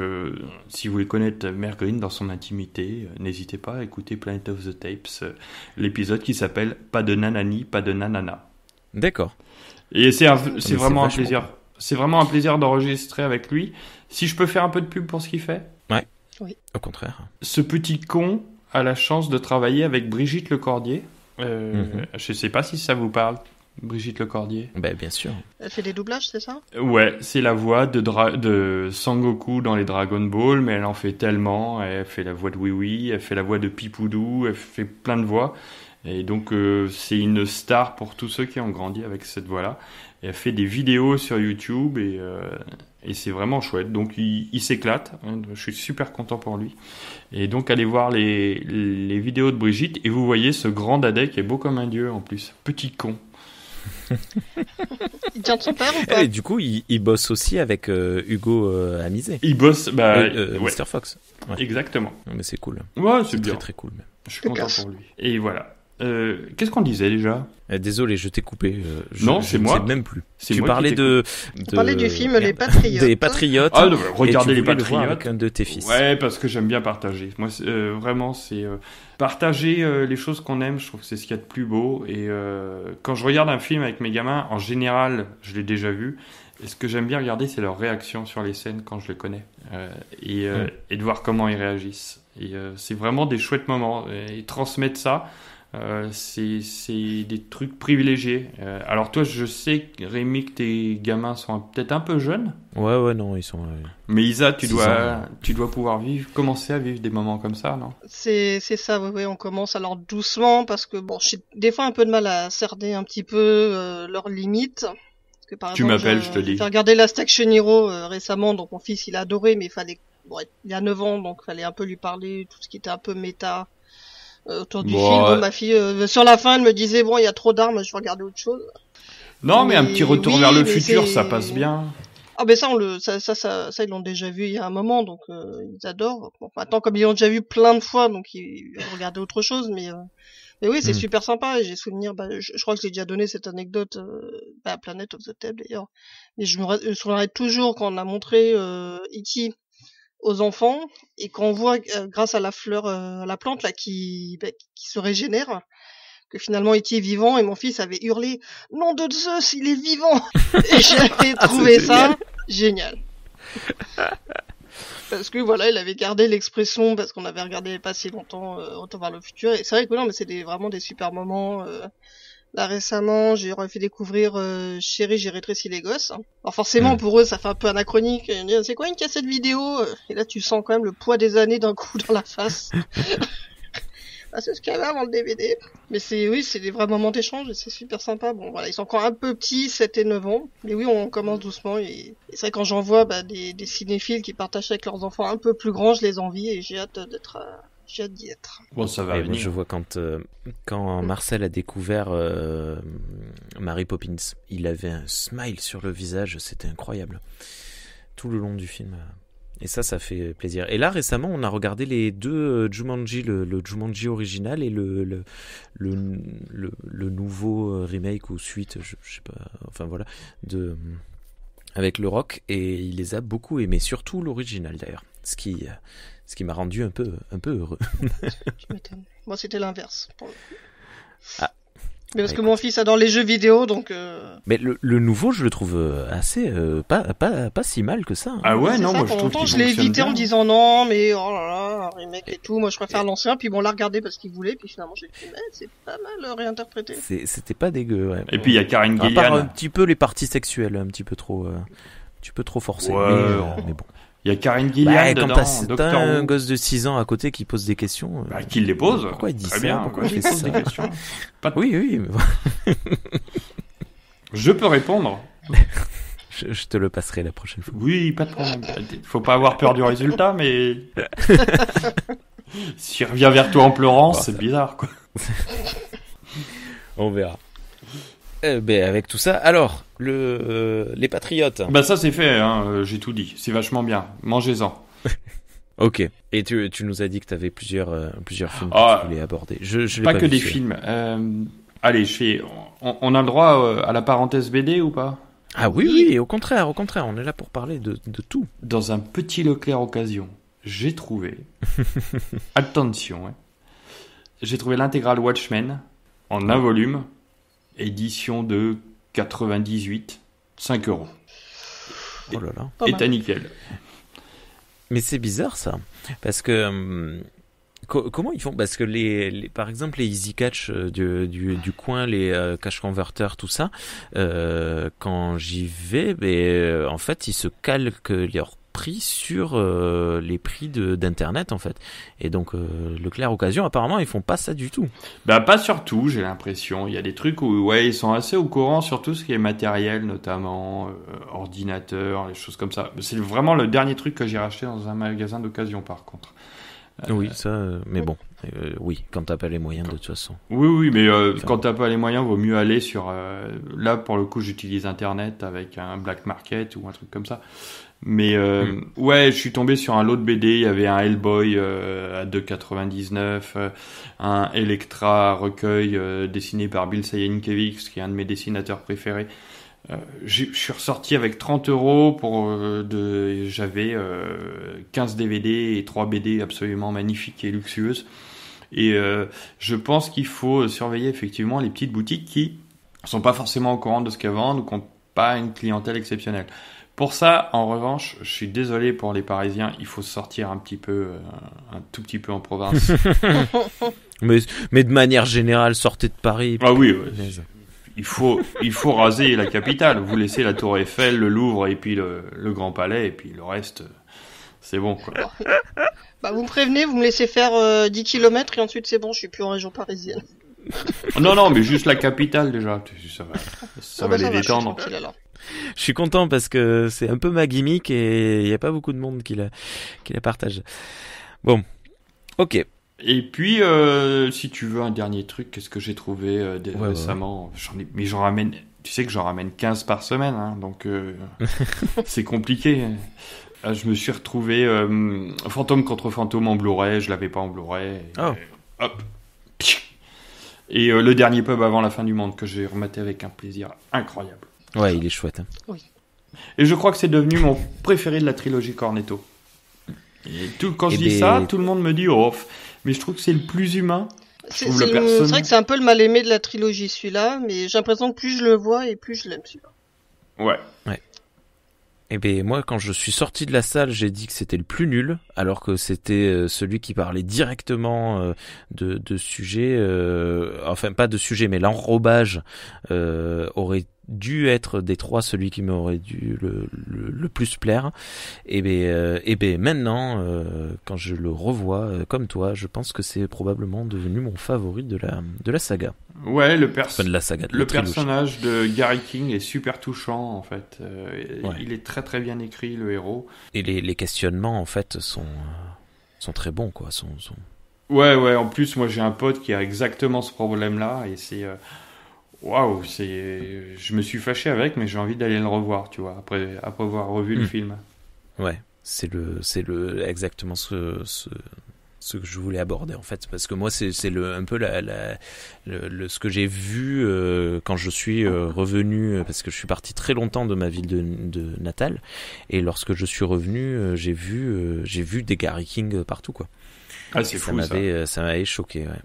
Speaker 4: si vous voulez connaître Mère Green dans son intimité, n'hésitez pas à écouter Planet of the Tapes, l'épisode qui s'appelle Pas de nanani, pas de nanana.
Speaker 2: D'accord.
Speaker 4: Et c'est vraiment un plaisir. Cool. C'est vraiment un plaisir d'enregistrer avec lui. Si je peux faire un peu de pub pour ce qu'il fait.
Speaker 2: Ouais.
Speaker 3: Oui.
Speaker 2: Au contraire.
Speaker 4: Ce petit con a la chance de travailler avec Brigitte Lecordier. Je sais pas si ça vous parle. Brigitte Lecordier.
Speaker 2: Ben, bien sûr.
Speaker 3: Elle fait des doublages, c'est ça?
Speaker 4: Ouais, c'est la voix de Sangoku dans les Dragon Ball, mais elle en fait tellement. Elle fait la voix de Oui, elle fait la voix de Pipoudou, elle fait plein de voix. Et donc, c'est une star pour tous ceux qui ont grandi avec cette voix-là. Et elle fait des vidéos sur YouTube et c'est vraiment chouette. Donc, il s'éclate. Je suis super content pour lui. Et donc, allez voir les vidéos de Brigitte et vous voyez ce grand dadais qui est beau comme un dieu en plus. Petit con.
Speaker 3: Il tient de son père ou pas?
Speaker 2: Et du coup, il bosse aussi avec Hugo Amizé.
Speaker 4: Il bosse,
Speaker 2: ouais.
Speaker 4: Mr.
Speaker 2: Fox. Ouais.
Speaker 4: Exactement.
Speaker 2: Mais c'est cool.
Speaker 4: Ouais, c'est bien.
Speaker 2: Très très cool. Même.
Speaker 4: Je suis content pour lui. Et voilà. Qu'est-ce qu'on disait déjà?
Speaker 2: Désolé, je t'ai coupé.
Speaker 4: Non, c'est moi.
Speaker 2: Je ne sais même plus.
Speaker 4: Tu
Speaker 2: parlais
Speaker 3: On parlait du film Les Patriotes.
Speaker 2: Des Patriotes.
Speaker 4: Ah, regardez Les Patriotes.
Speaker 2: Avec un de tes fils.
Speaker 4: Ouais, parce que j'aime bien partager. Moi, vraiment, c'est partager les choses qu'on aime. Je trouve que c'est ce qu'il y a de plus beau. Et quand je regarde un film avec mes gamins, en général, je l'ai déjà vu. Et ce que j'aime bien regarder, c'est leur réaction sur les scènes quand je les connais. Et de voir comment ils réagissent. Et c'est vraiment des chouettes moments. Et transmettre ça. C'est des trucs privilégiés. Alors toi, je sais, Rémi, que tes gamins sont peut-être un peu jeunes.
Speaker 2: Ouais, non, ils sont...
Speaker 4: Mais Isa, tu dois pouvoir commencer à vivre des moments comme ça, non?
Speaker 3: C'est ça, ouais, on commence alors doucement, parce que bon, j'ai des fois un peu de mal à cerner un petit peu leurs limites. Parce que, par
Speaker 4: tu
Speaker 3: exemple,
Speaker 4: m'appelles, je te dis.
Speaker 3: J'ai regardé Last Action Hero récemment, donc mon fils, il a adoré, mais il a 9 ans, donc il fallait un peu lui parler, tout ce qui était un peu méta. Autour du film, ma fille sur la fin elle me disait bon il y a trop d'armes, je vais regarder autre chose.
Speaker 4: Non mais un petit retour vers le futur, ça passe bien.
Speaker 3: Ah ben ça ils l'ont déjà vu il y a un moment, donc ils adorent. Bon, maintenant comme ils l'ont déjà vu plein de fois, donc ils regardaient autre chose, mais oui c'est super sympa. Et j'ai souvenir, je crois que je l'ai déjà donné cette anecdote à Planet of the Tapes d'ailleurs, mais je me souviendrai toujours quand on a montré E.T. aux enfants, et qu'on voit grâce à la fleur, à la plante là qui se régénère, que finalement E.T. est vivant, et mon fils avait hurlé nom de Zeus, il est vivant. Et j'avais trouvé ça génial. Parce que voilà, il avait gardé l'expression, parce qu'on avait regardé pas si longtemps Retour vers le futur, et c'est vrai que non, mais c'est vraiment des super moments. Là récemment, j'ai refait découvrir Chérie, j'ai rétréci les gosses. Alors forcément pour eux, ça fait un peu anachronique. Ils disent, c'est quoi une cassette vidéo? Et là tu sens quand même le poids des années d'un coup dans la face. Ah, c'est ce qu'il y avait avant le DVD. Mais c'est des vrais moments d'échange et c'est super sympa. Bon voilà, ils sont encore un peu petits, 7 et 9 ans. Mais oui, on commence doucement et c'est vrai quand j'en vois des cinéphiles qui partagent avec leurs enfants un peu plus grands, je les envie et j'ai hâte d'y être.
Speaker 4: Bon, ça va venir.
Speaker 2: Je vois quand Marcel a découvert Mary Poppins, il avait un smile sur le visage, c'était incroyable. Tout le long du film. Et ça fait plaisir. Et là, récemment, on a regardé les deux Jumanji, le Jumanji original et le nouveau remake ou suite, je sais pas, enfin voilà, avec le rock, et il les a beaucoup aimés, surtout l'original d'ailleurs. Ce qui m'a rendu un peu heureux.
Speaker 3: Tu m'étonnes. Moi, c'était l'inverse. Pour le coup.
Speaker 2: Ah.
Speaker 3: Mais parce que mon fils adore les jeux vidéo, donc.
Speaker 2: Mais le nouveau, je le trouve assez pas si mal que ça. Hein.
Speaker 4: Ah ouais,
Speaker 3: c'est
Speaker 4: non,
Speaker 3: ça,
Speaker 4: moi je trouve
Speaker 3: longtemps,
Speaker 4: qu'il
Speaker 3: je l'ai
Speaker 4: fonctionne
Speaker 3: évité en
Speaker 4: bien.
Speaker 3: me disant non, mais oh là là, un remake et tout. Moi, je préfère l'ancien. Puis bon, on l'a regardé parce qu'il voulait. Puis finalement, j'ai dit, mais c'est pas mal réinterprété.
Speaker 2: C'était pas dégueu. Ouais.
Speaker 4: Et puis il y a Karen
Speaker 2: À part un
Speaker 4: Gillian.
Speaker 2: petit peu les parties sexuelles, un petit peu trop forcées.
Speaker 4: Ouais,
Speaker 2: mais bon.
Speaker 4: Il y a Karen Gillian
Speaker 2: Quand
Speaker 4: dedans,
Speaker 2: t'as
Speaker 4: Doctor
Speaker 2: un
Speaker 4: Who.
Speaker 2: gosse de 6 ans à côté qui pose des questions.
Speaker 4: Qu'il les pose.
Speaker 2: Pourquoi il dit
Speaker 4: Très
Speaker 2: ça?
Speaker 4: bien,
Speaker 2: Pourquoi il
Speaker 4: vas-y,
Speaker 2: fait
Speaker 4: pose
Speaker 2: ça?
Speaker 4: des questions.
Speaker 2: Oui, mais
Speaker 4: Je peux répondre.
Speaker 2: je te le passerai la prochaine fois.
Speaker 4: Oui, pas de problème. Faut pas avoir peur du résultat, mais s'il revient vers toi en pleurant, c'est bizarre, quoi.
Speaker 2: On verra. Avec tout ça, alors, les Patriotes.
Speaker 4: Bah ça c'est fait, hein, j'ai tout dit. C'est vachement bien. Mangez-en.
Speaker 2: Ok. Et tu nous as dit que tu avais plusieurs films
Speaker 4: Ah,
Speaker 2: que tu voulais aborder. Je l'ai
Speaker 4: Pas
Speaker 2: pas
Speaker 4: que
Speaker 2: vu,
Speaker 4: des
Speaker 2: celui-là.
Speaker 4: films. Allez, on a le droit à la parenthèse BD ou pas?
Speaker 2: Ah oui, au contraire, on est là pour parler de tout.
Speaker 4: Dans un petit Leclerc occasion, j'ai trouvé... Attention, hein. J'ai trouvé l'intégrale Watchmen en un volume, édition de 98, 5 €.
Speaker 2: Oh là là.
Speaker 3: Pas
Speaker 4: Et
Speaker 3: mal.
Speaker 4: t'as nickel.
Speaker 2: Mais c'est bizarre ça, parce que comment ils font? Parce que par exemple les Easy Catch du coin, les Cash Converters, tout ça, quand j'y vais, en fait ils se calquent leurs prix sur les prix d'internet en fait. Et donc Leclerc Occasion, apparemment ils font pas ça du tout.
Speaker 4: Bah pas surtout, j'ai l'impression. Il y a des trucs où ouais, ils sont assez au courant sur tout ce qui est matériel, notamment ordinateur, les choses comme ça. C'est vraiment le dernier truc que j'ai racheté dans un magasin d'occasion par contre.
Speaker 2: Oui, ça, mais bon, oui, quand t'as pas les moyens de toute façon.
Speaker 4: Oui, mais
Speaker 2: Enfin,
Speaker 4: quand t'as pas les moyens, vaut mieux aller sur... là, pour le coup, j'utilise Internet avec un Black Market ou un truc comme ça. Mais ouais, je suis tombé sur un lot de BD. Il y avait un Hellboy à 2,99, un Electra recueil dessiné par Bill Sienkiewicz, qui est un de mes dessinateurs préférés. Je suis ressorti avec 30 € j'avais 15 DVD et 3 BD absolument magnifiques et luxueuses. Et je pense qu'il faut surveiller effectivement les petites boutiques qui sont pas forcément au courant de ce qu'elles vendent ou qui n'ont pas une clientèle exceptionnelle. Pour ça, en revanche, je suis désolé pour les Parisiens, il faut sortir un tout petit peu en province.
Speaker 2: mais de manière générale, sortez de Paris.
Speaker 4: Ah oui, ouais.
Speaker 2: Punaise.
Speaker 4: Il faut raser la capitale. Vous laissez la Tour Eiffel, le Louvre et puis le Grand Palais et puis le reste, c'est bon, quoi.
Speaker 3: Bah, vous me prévenez, vous me laissez faire 10 km et ensuite c'est bon, je suis plus en région parisienne.
Speaker 4: Non, mais juste la capitale déjà. Ça va les
Speaker 3: je suis
Speaker 4: détendre.
Speaker 3: tranquille, alors.
Speaker 2: Je suis content parce que c'est un peu ma gimmick et il y a pas beaucoup de monde qui la partage. Bon, ok.
Speaker 4: Et puis, si tu veux un dernier truc, qu'est-ce que j'ai trouvé récemment? Mais j'en ramène. Tu sais que j'en ramène 15 par semaine, hein, donc c'est compliqué. Je me suis retrouvé Fantôme contre Fantôme en Blu-ray. Je l'avais pas en Blu-ray. Hop. Et le dernier pub avant la fin du monde que j'ai rematé avec un plaisir incroyable.
Speaker 2: Ouais, il est chouette. Hein.
Speaker 3: Oui.
Speaker 4: Et je crois que c'est devenu mon préféré de la trilogie Cornetto. Et quand je dis ça, tout le monde me dit oh, mais je trouve que c'est le plus humain.
Speaker 3: C'est vrai que c'est un peu le mal aimé de la trilogie celui-là, mais j'ai l'impression que plus je le vois et plus je l'aime celui-là.
Speaker 4: Ouais.
Speaker 2: Eh ben moi, quand je suis sorti de la salle, j'ai dit que c'était le plus nul, alors que c'était celui qui parlait directement de sujets, enfin pas de sujet, mais l'enrobage aurait dû être des trois celui qui m'aurait dû le plus plaire. Et ben maintenant, quand je le revois comme toi, je pense que c'est probablement devenu mon favori de la saga.
Speaker 4: Ouais,
Speaker 2: Enfin, de la saga. De
Speaker 4: le
Speaker 2: la trilogie.
Speaker 4: personnage de Gary King est super touchant en fait.
Speaker 2: Ouais.
Speaker 4: Il est très très bien écrit, le héros.
Speaker 2: Et les questionnements en fait sont très bons quoi.
Speaker 4: Ouais, en plus moi j'ai un pote qui a exactement ce problème-là et c'est waouh, je me suis fâché avec, mais j'ai envie d'aller le revoir, tu vois, après avoir revu le film.
Speaker 2: Ouais, c'est exactement ce que je voulais aborder en fait, parce que moi c'est un peu ce que j'ai vu quand je suis revenu, parce que je suis parti très longtemps de ma ville de natale, et lorsque je suis revenu, j'ai vu des Gary King partout quoi.
Speaker 4: Ah, c'est fou ça.
Speaker 2: Ça m'avait choqué. Ouais.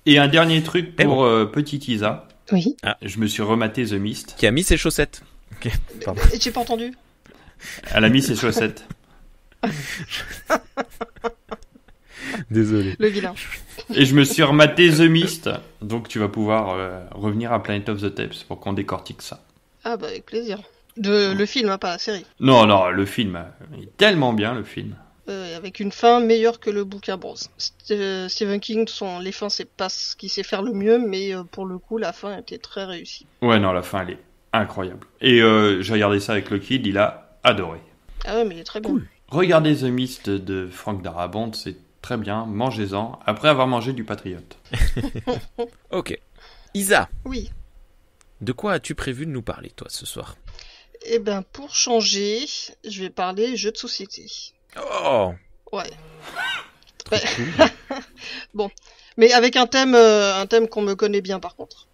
Speaker 4: Et un dernier truc pour petite Isa.
Speaker 3: Oui.
Speaker 4: Je me suis rematé The Mist.
Speaker 2: Qui a mis ses chaussettes. Okay, pardon.
Speaker 3: J'ai pas entendu.
Speaker 4: Elle a mis ses chaussettes.
Speaker 2: Désolé.
Speaker 3: Le vilain.
Speaker 4: Et je me suis rematé The Mist. Donc tu vas pouvoir revenir à Planet of the Tapes pour qu'on décortique ça.
Speaker 3: Ah bah avec plaisir. Le film, hein, pas la série.
Speaker 4: Non, le film. Il est tellement bien, le film.
Speaker 3: Avec une fin meilleure que le bouquin. Bon, Stephen King, les fins, c'est pas ce qu'il sait faire le mieux, mais pour le coup, la fin était très réussie.
Speaker 4: Ouais, non, la fin, elle est incroyable. Et j'ai regardé ça avec le kid, il a adoré.
Speaker 3: Ah ouais, mais il est très bien.
Speaker 4: Cool. Regardez The Mist de Frank Darabont, c'est très bien, mangez-en, après avoir mangé du Patriote.
Speaker 2: Ok. Isa.
Speaker 3: Oui.
Speaker 2: De quoi as-tu prévu de nous parler, toi, ce soir ?
Speaker 3: Eh ben, pour changer, je vais parler jeux de société.
Speaker 2: Oh.
Speaker 3: Ouais.
Speaker 2: Trop cool.
Speaker 3: Bon, mais avec un thème qu'on me connaît bien par contre.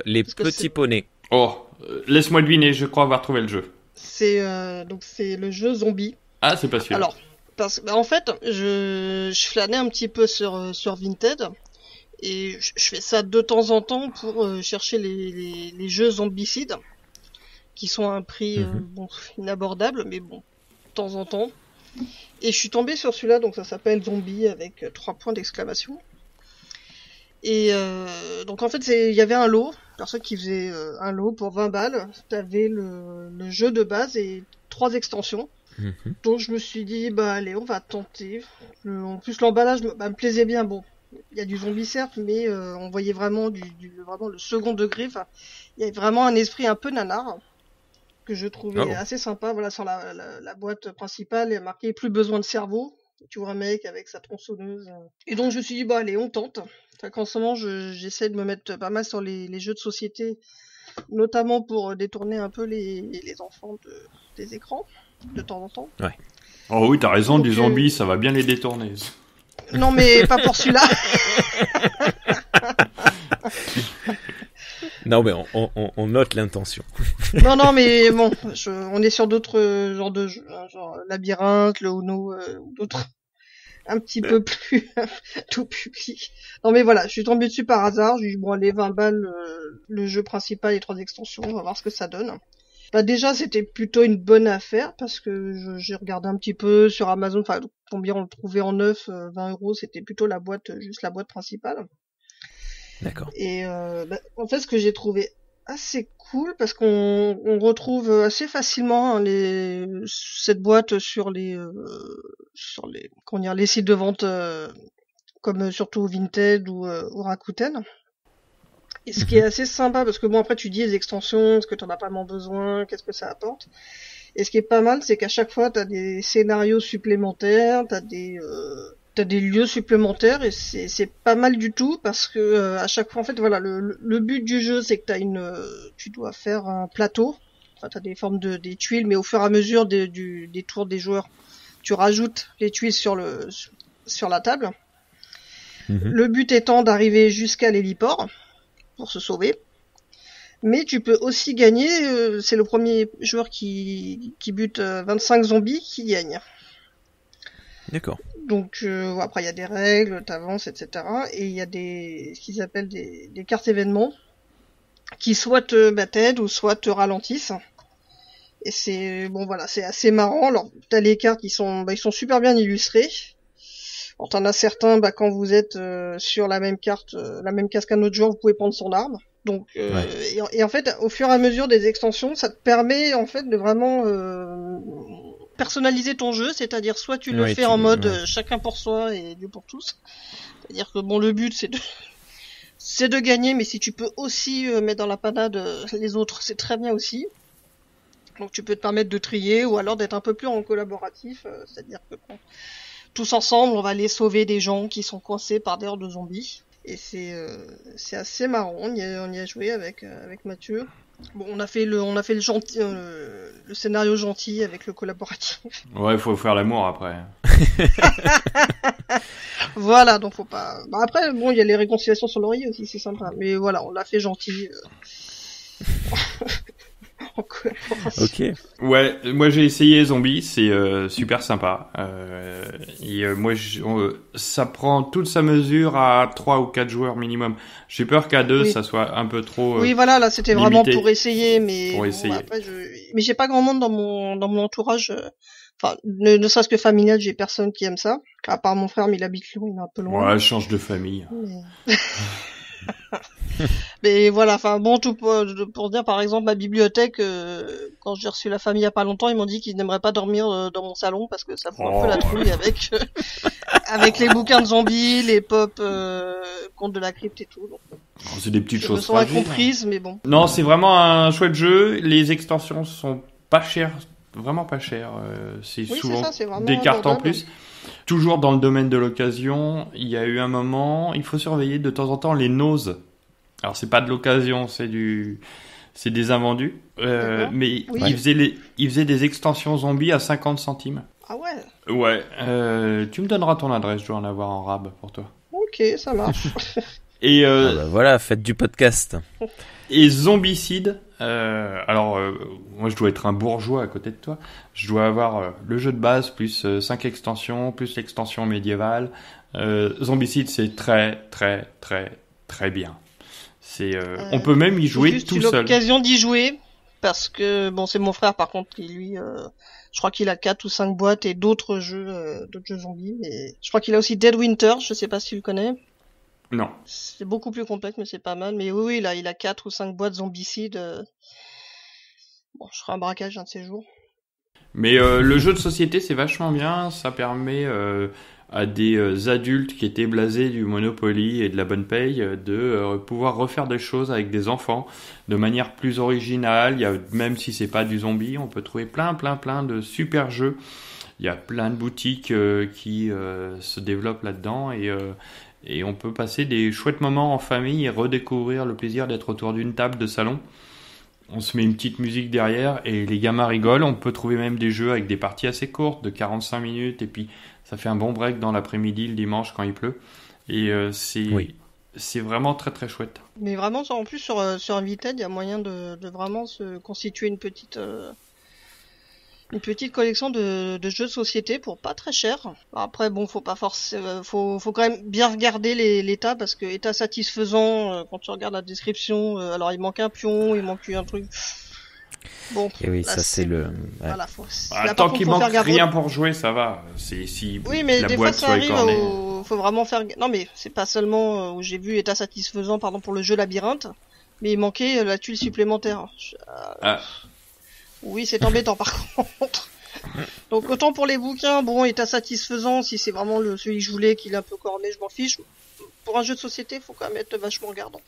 Speaker 2: Les petits poneys.
Speaker 4: Oh, laisse-moi deviner, je crois avoir trouvé le jeu.
Speaker 3: C'est le jeu Zombie.
Speaker 4: Ah, c'est pas sûr.
Speaker 3: Alors, en fait, je flânais un petit peu sur Vinted et je fais ça de temps en temps pour chercher les jeux zombicides qui sont à un prix inabordable, mais bon, de temps en temps. Et je suis tombé sur celui-là, donc ça s'appelle Zombie avec 3 points d'exclamation. Et donc en fait, il y avait un lot, personne qui faisait un lot pour 20 balles. T'avais le jeu de base et 3 extensions. Donc je me suis dit, bah allez, on va tenter. En plus, l'emballage me plaisait bien. Bon, il y a du zombie certes, mais on voyait vraiment vraiment le second degré. Enfin, il y avait vraiment un esprit un peu nanar que je trouvais assez sympa. Voilà, sur la boîte principale, il y a marqué plus besoin de cerveau. Tu vois un mec avec sa tronçonneuse. Et donc je me suis dit, bah allez, on tente. En ce moment, j'essaie de me mettre pas mal sur les jeux de société, notamment pour détourner un peu les enfants des écrans, de temps en temps.
Speaker 4: Ouais. Oh oui, t'as raison, donc, du zombie, ça va bien les détourner.
Speaker 3: Non, mais pas pour celui-là.
Speaker 2: Non, mais on note l'intention.
Speaker 3: Non, mais bon, on est sur d'autres genres de jeux, hein, genre Labyrinthe, le Uno, ou d'autres un petit peu plus tout public. Non, mais voilà, je suis tombé dessus par hasard. J'ai dit, bon, allez, 20 balles, le jeu principal et 3 extensions, on va voir ce que ça donne. Bah, déjà, c'était plutôt une bonne affaire parce que j'ai regardé un petit peu sur Amazon, enfin, combien on le trouvait en neuf, 20 €, c'était plutôt juste la boîte principale.
Speaker 2: D'accord.
Speaker 3: Et en fait, ce que j'ai trouvé assez cool, parce qu'on retrouve assez facilement cette boîte sur les sites de vente comme surtout Vinted ou Rakuten. Et ce qui est assez sympa, parce que bon, après tu dis les extensions, est-ce que tu en as vraiment besoin, qu'est-ce que ça apporte. Et ce qui est pas mal, c'est qu'à chaque fois tu as des scénarios supplémentaires, t'as des lieux supplémentaires, et c'est pas mal du tout, parce que à chaque fois, en fait, voilà, le but du jeu, c'est que tu dois faire un plateau. Enfin, t'as des formes des tuiles, mais au fur et à mesure des tours des joueurs, tu rajoutes les tuiles sur la table. Le but étant d'arriver jusqu'à l'héliport pour se sauver. Mais tu peux aussi gagner, c'est le premier joueur qui bute 25 zombies qui gagne.
Speaker 2: D'accord.
Speaker 3: Donc après il y a des règles, t'avances, etc. Et il y a ce qu'ils appellent des cartes événements qui soit t'aident ou soit te ralentissent. Et c'est bon voilà, c'est assez marrant. Alors t'as les cartes ils sont super bien illustrées. Alors t'en as certains, quand vous êtes sur la même carte, la même case qu'un autre joueur, vous pouvez prendre son arme. Donc et en fait, au fur et à mesure des extensions, ça te permet en fait de vraiment personnaliser ton jeu, c'est-à-dire soit tu le fais en mode chacun pour soi et Dieu pour tous. C'est-à-dire que bon, le but c'est de gagner, mais si tu peux aussi mettre dans la panade les autres, c'est très bien aussi. Donc tu peux te permettre de trier ou alors d'être un peu plus en collaboratif, c'est-à-dire que tous ensemble, on va aller sauver des gens qui sont coincés par des hordes de zombies. Et c'est assez marrant. On y a joué avec Mathieu. Bon, on a fait le gentil, le scénario gentil avec le collaboratif.
Speaker 4: Ouais, faut faire l'amour après.
Speaker 3: Voilà, donc faut pas. Après, bon, il y a les réconciliations sur l'oreiller aussi, c'est sympa. Mais voilà, on l'a fait gentil.
Speaker 2: Ok.
Speaker 4: Ouais, moi j'ai essayé Zombie, c'est super sympa. Moi, ça prend toute sa mesure à 3 ou 4 joueurs minimum. J'ai peur qu'à 2, ça soit un peu trop.
Speaker 3: Oui, voilà, là c'était
Speaker 4: limité.
Speaker 3: vraiment pour essayer, mais
Speaker 4: pour essayer.
Speaker 3: Après, mais j'ai pas grand monde dans mon entourage. Enfin, ne serait-ce que familial, j'ai personne qui aime ça. À part mon frère, mais il habite Lyon, il est un peu loin.
Speaker 4: Ouais, change de famille.
Speaker 3: Mais... Mais voilà, enfin bon, tout pour dire par exemple ma bibliothèque, quand j'ai reçu la famille il y a pas longtemps, ils m'ont dit qu'ils n'aimeraient pas dormir dans mon salon parce que ça fout un peu la trouille avec les bouquins de zombies, les pop contes de la crypte et tout. Donc,
Speaker 4: c'est des petites choses.
Speaker 3: Je me sens incomprise, mais bon.
Speaker 4: Non, c'est vraiment un chouette jeu. Les extensions sont pas chères, vraiment pas chères. C'est souvent des cartes en plus. Toujours dans le domaine de l'occasion, il y a eu un moment, il faut surveiller de temps en temps les noses. Alors c'est pas de l'occasion, c'est des invendus. Mais ils faisaient des extensions zombies à 50 centimes.
Speaker 3: Ah ouais.
Speaker 4: Ouais. Tu me donneras ton adresse, je dois en avoir en rab pour toi.
Speaker 3: Ok, ça marche.
Speaker 2: Et voilà, faites du podcast.
Speaker 4: Et Zombicide. Moi je dois être un bourgeois à côté de toi. Je dois avoir le jeu de base plus 5 extensions, plus l'extension médiévale. Zombicide, c'est très très très très bien. On peut même y jouer tout seul.
Speaker 3: J'ai eu l'occasion d'y jouer parce que bon, c'est mon frère par contre qui lui, je crois qu'il a 4 ou 5 boîtes et d'autres jeux zombies. Mais je crois qu'il a aussi Dead Winter. Je sais pas si tu le connais.
Speaker 4: Non.
Speaker 3: C'est beaucoup plus complexe, mais c'est pas mal. Mais oui, là, il a 4 ou 5 boîtes zombicides. Bon, je ferai un braquage un de ces jours.
Speaker 4: Mais le jeu de société, c'est vachement bien. Ça permet à des adultes qui étaient blasés du Monopoly et de la bonne paye de pouvoir refaire des choses avec des enfants de manière plus originale. Même si c'est pas du zombie, on peut trouver plein de super jeux. Il y a plein de boutiques qui se développent là-dedans et on peut passer des chouettes moments en famille et redécouvrir le plaisir d'être autour d'une table de salon. On se met une petite musique derrière et les gamins rigolent. On peut trouver même des jeux avec des parties assez courtes de 45 minutes et puis ça fait un bon break dans l'après-midi le dimanche quand il pleut. Et c'est vraiment très très chouette.
Speaker 3: Mais vraiment, en plus sur Invited, il y a moyen de vraiment se constituer une petite collection de jeux de société pour pas très cher. Après bon, faut pas forcément, faut quand même bien regarder l'état parce que état satisfaisant quand tu regardes la description, alors il manque un pion, il manque un truc. Bon.
Speaker 2: Et oui, là, ça c'est le. Ouais.
Speaker 3: Voilà,
Speaker 4: tant qu'il manque rien pour jouer, ça va.
Speaker 3: Oui, mais
Speaker 4: la
Speaker 3: des
Speaker 4: boîte
Speaker 3: fois ça arrive.
Speaker 4: écornée.
Speaker 3: Faut vraiment faire. Non, mais c'est pas seulement où j'ai vu état satisfaisant, pardon, pour le jeu labyrinthe, mais il manquait la tuile supplémentaire. Oui, c'est embêtant par contre. Donc autant pour les bouquins, bon, état satisfaisant si c'est vraiment celui que je voulais, qu'il est un peu corné, je m'en fiche. Pour un jeu de société, faut quand même être vachement regardant.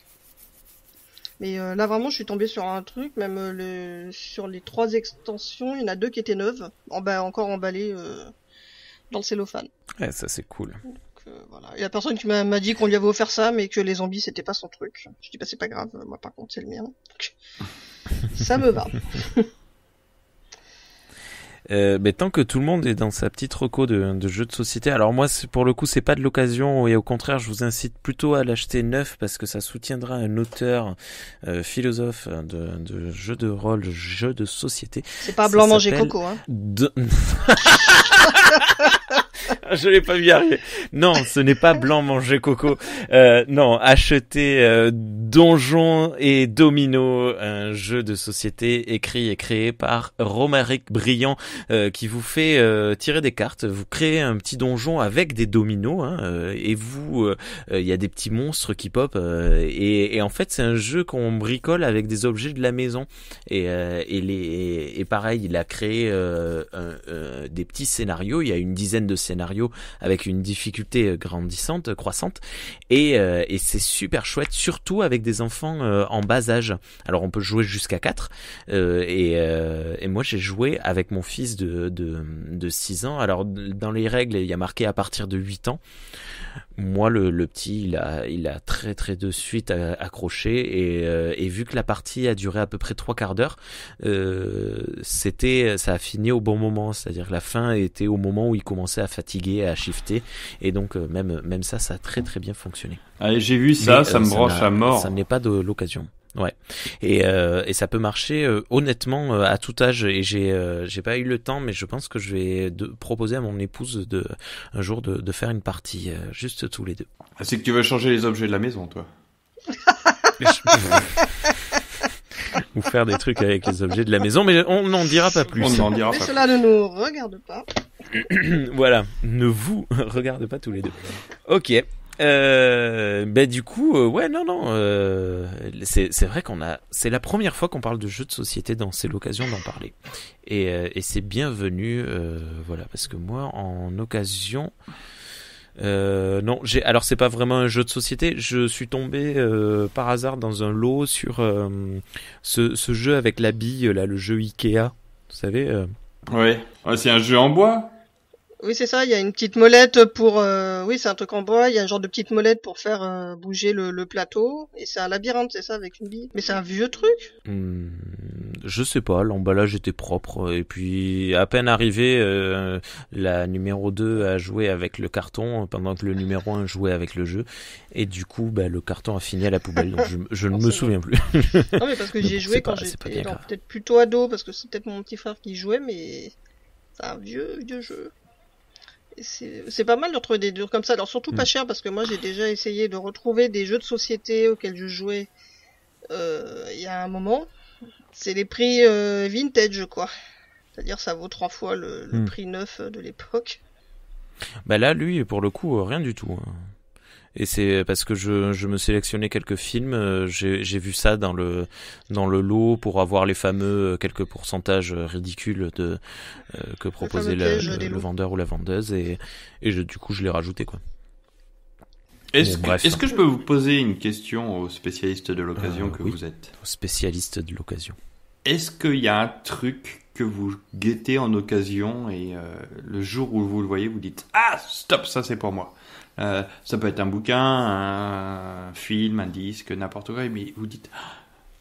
Speaker 3: Mais là vraiment, je suis tombé sur un truc, même sur les 3 extensions, il y en a 2 qui étaient neuves, encore emballées dans le cellophane.
Speaker 2: Ouais, ça c'est cool.
Speaker 3: Donc voilà. Il y a personne qui m'a dit qu'on lui avait offert ça, mais que les zombies c'était pas son truc. Je dis c'est pas grave, moi par contre c'est le mien. Donc, ça me va.
Speaker 2: Mais tant que tout le monde est dans sa petite reco de jeux de société, alors moi pour le coup c'est pas de l'occasion et au contraire je vous incite plutôt à l'acheter neuf parce que ça soutiendra un auteur philosophe de jeux de rôle, jeux de société.
Speaker 3: C'est pas blanc manger coco hein.
Speaker 2: Je l'ai pas vu arriver. Non, ce n'est pas blanc manger coco. Non, acheter Donjons et Domino, un jeu de société écrit et créé par Romaric Briand, qui vous fait tirer des cartes. Vous créez un petit donjon avec des dominos, hein, et vous, il y a des petits monstres qui pop, et en fait c'est un jeu qu'on bricole avec des objets de la maison. Et pareil, il a créé des petits scénarios. Il y a une dizaine de scénarios avec une difficulté croissante, et c'est super chouette, surtout avec des enfants en bas âge. Alors on peut jouer jusqu'à 4, et moi j'ai joué avec mon fils de 6 ans. Alors dans les règles, il y a marqué à partir de 8 ans. Moi, le petit, il a très de suite accroché, et vu que la partie a duré à peu près 3/4 d'heure, ça a fini au bon moment, c'est-à-dire que la fin était au moment où il commençait à fatiguer, à shifter, et donc même ça a très bien fonctionné.
Speaker 4: Allez, j'ai vu ça, mais, ça me branche à mort.
Speaker 2: Ça n'est pas de l'occasion. Ouais, et ça peut marcher honnêtement à tout âge, et j'ai pas eu le temps, mais je pense que je vais proposer à mon épouse un jour de faire une partie juste tous les deux.
Speaker 4: C'est que tu veux changer les objets de la maison, toi.
Speaker 2: Ou faire des trucs avec les objets de la maison, mais on n'en dira pas plus.
Speaker 4: On n'en dira
Speaker 3: mais
Speaker 4: pas.
Speaker 3: Cela ne nous regarde pas.
Speaker 2: Voilà, ne vous regardez pas tous les deux. Ok. Du coup, ouais, non, c'est vrai c'est la première fois qu'on parle de jeux de société, c'est l'occasion d'en parler, et c'est bienvenu, voilà, parce que moi, en occasion, non, alors c'est pas vraiment un jeu de société, je suis tombé par hasard dans un lot sur ce jeu avec la bille, là, le jeu Ikea, vous savez.
Speaker 4: Ouais, c'est un jeu en bois.
Speaker 3: Oui, c'est ça, il y a une petite molette pour... Oui, c'est un truc en bois, il y a un genre de petite molette pour faire bouger le plateau, et c'est un labyrinthe, c'est ça, avec une bille. Mais c'est un vieux truc.
Speaker 2: Je sais pas, l'emballage était propre, et puis à peine arrivé, la numéro 2 a joué avec le carton, pendant que le numéro 1 jouait avec le jeu, et du coup, le carton a fini à la poubelle, donc je ne me souviens plus.
Speaker 3: Non, mais parce que j'y ai joué quand j'étais peut-être plutôt ado, parce que c'est peut-être mon petit frère qui jouait, mais c'est un vieux jeu. C'est pas mal de retrouver des jeux comme ça, alors surtout pas cher, parce que moi j'ai déjà essayé de retrouver des jeux de société auxquels je jouais il y a un moment. C'est les prix vintage, quoi. C'est-à-dire ça vaut 3 fois le prix neuf de l'époque.
Speaker 2: Là, lui, pour le coup, rien du tout. Et c'est parce que je me sélectionnais quelques films, j'ai vu ça dans le lot pour avoir les fameux quelques pourcentages ridicules que proposait le vendeur ou la vendeuse, et du coup je l'ai rajouté, quoi.
Speaker 4: Est-ce que je peux vous poser une question aux spécialistes de l'occasion que vous êtes?
Speaker 2: Spécialiste de l'occasion.
Speaker 4: Est-ce qu'il y a un truc que vous guettez en occasion, et le jour où vous le voyez, vous dites « Ah, stop, ça c'est pour moi ». Ça peut être un bouquin, un film, un disque, n'importe quoi, mais vous dites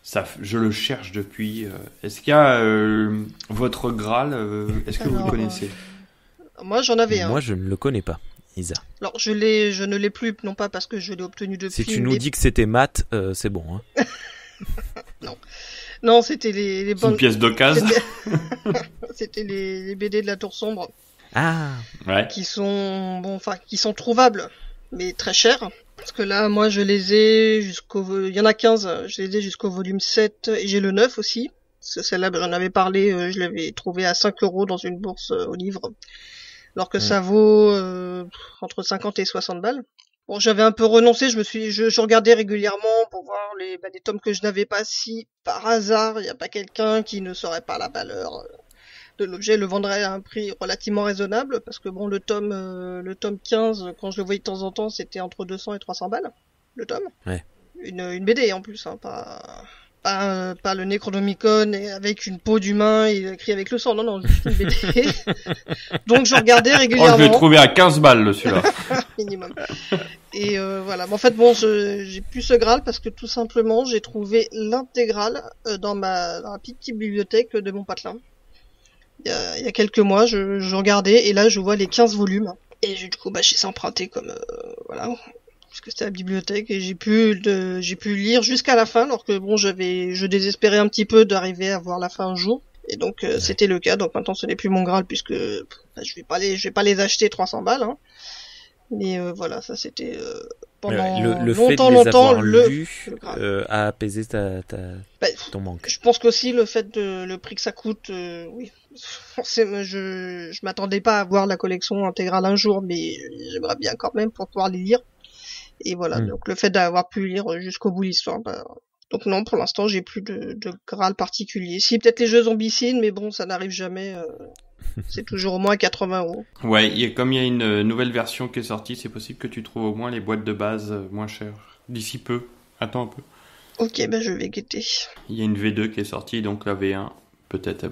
Speaker 4: ça, je le cherche depuis. Est-ce qu'il y a votre Graal, est-ce que vous le connaissez?
Speaker 3: Moi j'en avais un.
Speaker 2: Moi je ne le connais pas, Isa.
Speaker 3: Alors je ne l'ai plus, non pas parce que je l'ai obtenu depuis.
Speaker 2: Si tu nous dis que c'était mat, c'est bon. Hein.
Speaker 3: Non, c'était les bonnes.
Speaker 4: Une pièce d'occasion.
Speaker 3: C'était les BD de la Tour Sombre.
Speaker 2: Ah,
Speaker 4: ouais.
Speaker 3: Qui sont trouvables, mais très chers. Parce que là, moi, je les ai il y en a 15, je les ai jusqu'au volume 7, et j'ai le 9 aussi. Celle-là, j'en avais parlé, je l'avais trouvé à 5 € dans une bourse aux livres. Alors que ça vaut entre 50 et 60 balles. Bon, j'avais un peu renoncé, je regardais régulièrement pour voir des tomes que je n'avais pas, si par hasard, il n'y a pas quelqu'un qui ne saurait pas la valeur de l'objet, le vendrait à un prix relativement raisonnable, parce que bon, le tome 15, quand je le voyais de temps en temps, c'était entre 200 et 300 balles, le tome.
Speaker 2: Ouais.
Speaker 3: Une BD en plus, hein, pas le Necronomicon avec une peau d'humain et écrit avec le sang, non, juste une BD. Donc je regardais régulièrement.
Speaker 4: Je l'ai trouvé à 15 balles, celui-là.
Speaker 3: Minimum. Et voilà. Mais en fait, bon, j'ai plus ce Graal parce que tout simplement, j'ai trouvé l'intégrale dans la petite bibliothèque de mon patelin. Il y a quelques mois, je regardais, et là, je vois les 15 volumes. Et du coup, j'ai ça emprunté comme, voilà. Parce que c'était à la bibliothèque, et j'ai pu lire jusqu'à la fin, alors que bon, je désespérais un petit peu d'arriver à voir la fin un jour. Et donc c'était le cas. Donc maintenant ce n'est plus mon Graal puisque je vais pas les acheter 300 balles. Hein. Mais voilà, ça c'était pendant
Speaker 2: le
Speaker 3: longtemps,
Speaker 2: fait de les
Speaker 3: longtemps
Speaker 2: avoir
Speaker 3: le
Speaker 2: lus
Speaker 3: Graal.
Speaker 2: a apaisé
Speaker 3: Bah,
Speaker 2: ton manque.
Speaker 3: je pense qu'aussi le fait de le prix que ça coûte, oui. Forcément, je m'attendais pas à voir la collection intégrale un jour, mais j'aimerais bien quand même pour pouvoir les lire. Et voilà, donc le fait d'avoir pu lire jusqu'au bout l'histoire, bah, donc non, pour l'instant, j'ai plus de Graal particulier. Si, peut-être les jeux zombicides, mais bon, ça n'arrive jamais. C'est toujours au moins 80 €.
Speaker 4: Ouais, comme il y a une nouvelle version qui est sortie, c'est possible que tu trouves au moins les boîtes de base moins chères. D'ici peu. Attends un peu.
Speaker 3: Ok, ben je vais guetter.
Speaker 4: Il y a une V2 qui est sortie, donc la V1, peut-être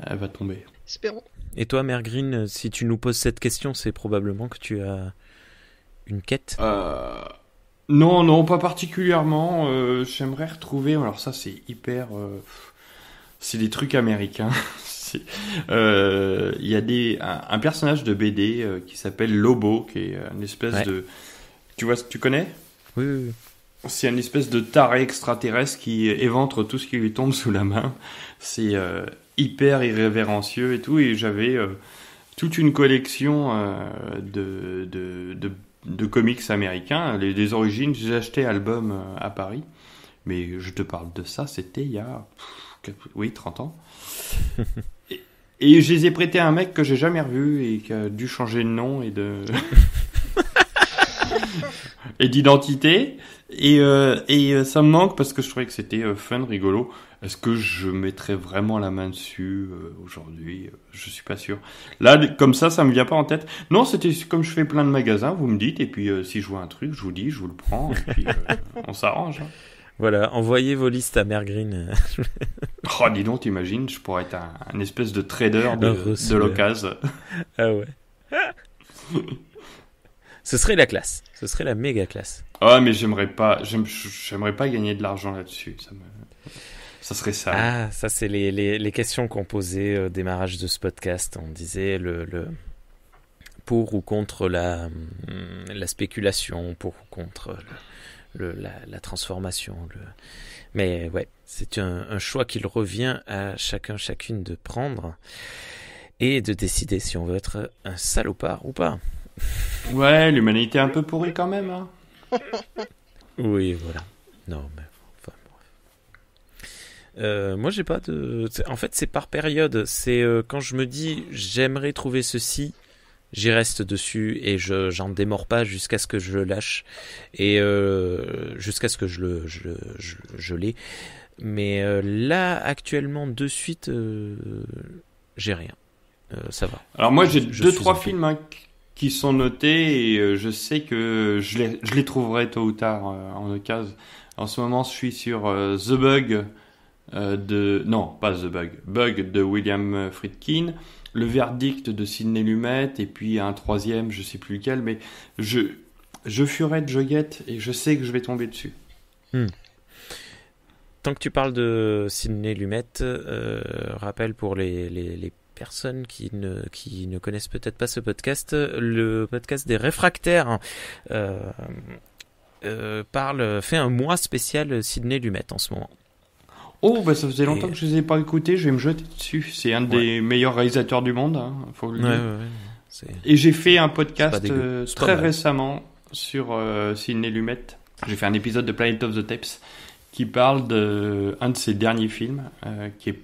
Speaker 4: elle va tomber.
Speaker 3: Espérons.
Speaker 2: Et toi, Mère Green, si tu nous poses cette question, c'est probablement que tu as une quête.
Speaker 4: Non, pas particulièrement. J'aimerais retrouver. Alors ça, c'est hyper. C'est des trucs américains. Il y a un personnage de BD qui s'appelle Lobo, qui est une espèce de. Tu connais ?
Speaker 2: Oui.
Speaker 4: C'est une espèce de taré extraterrestre qui éventre tout ce qui lui tombe sous la main. C'est hyper irrévérencieux et tout. Et j'avais toute une collection de comics américains. Les origines, j'ai acheté album à Paris. Mais je te parle de ça, c'était il y a 30 ans. Et je les ai prêtés à un mec que j'ai jamais revu et qui a dû changer de nom et et d'identité. Et ça me manque parce que je trouvais que c'était fun, rigolo. Est-ce que je mettrais vraiment la main dessus aujourd'hui ? Je suis pas sûr. Là, comme ça me vient pas en tête. Non, c'était comme je fais plein de magasins, vous me dites, et puis si je vois un truc, je vous dis, je vous le prends, et puis on s'arrange. Hein.
Speaker 2: Voilà, envoyez vos listes à Mère Green.
Speaker 4: Oh, dis donc, t'imagines, je pourrais être un espèce de trader de l'occasion.
Speaker 2: Ah ouais. Ce serait la classe. Ce serait la méga classe.
Speaker 4: Ah, mais j'aimerais pas gagner de l'argent là-dessus. Ça serait ça.
Speaker 2: Ah, ça c'est les questions qu'on posait au démarrage de ce podcast. On disait le pour ou contre la spéculation, pour ou contre la transformation. Mais ouais, c'est un choix qu'il revient à chacune de prendre et de décider si on veut être un salopard ou pas.
Speaker 4: Ouais, l'humanité est un peu pourrie quand même. Hein.
Speaker 2: Oui, voilà. Non, mais moi j'ai pas de. En fait, c'est par période. C'est quand je me dis j'aimerais trouver ceci, j'y reste dessus et j'en démords pas jusqu'à ce que je le lâche et jusqu'à ce que je l'ai. Mais là, actuellement, de suite, j'ai rien. Ça va.
Speaker 4: Alors moi, j'ai 2-3 films qui sont notés et je sais que je les trouverai tôt ou tard en occasion. En ce moment, je suis sur The Bug Bug de William Friedkin, Le Verdict de Sidney Lumet et puis un troisième, je sais plus lequel, mais je furette, je guette et je sais que je vais tomber dessus.
Speaker 2: Tant que tu parles de Sidney Lumet, rappelle pour les personnes qui ne connaissent peut-être pas ce podcast, le podcast des réfractaires fait un mois spécial Sidney Lumet en ce moment.
Speaker 4: Oh, bah ça faisait longtemps que je les ai pas écoutés, je vais me jeter dessus. C'est un des meilleurs réalisateurs du monde, hein, faut le dire.
Speaker 2: Ouais.
Speaker 4: Et j'ai fait un podcast très récemment sur Sidney Lumet. J'ai fait un épisode de Planet of the Tapes qui parle d'un de ses derniers films, qui est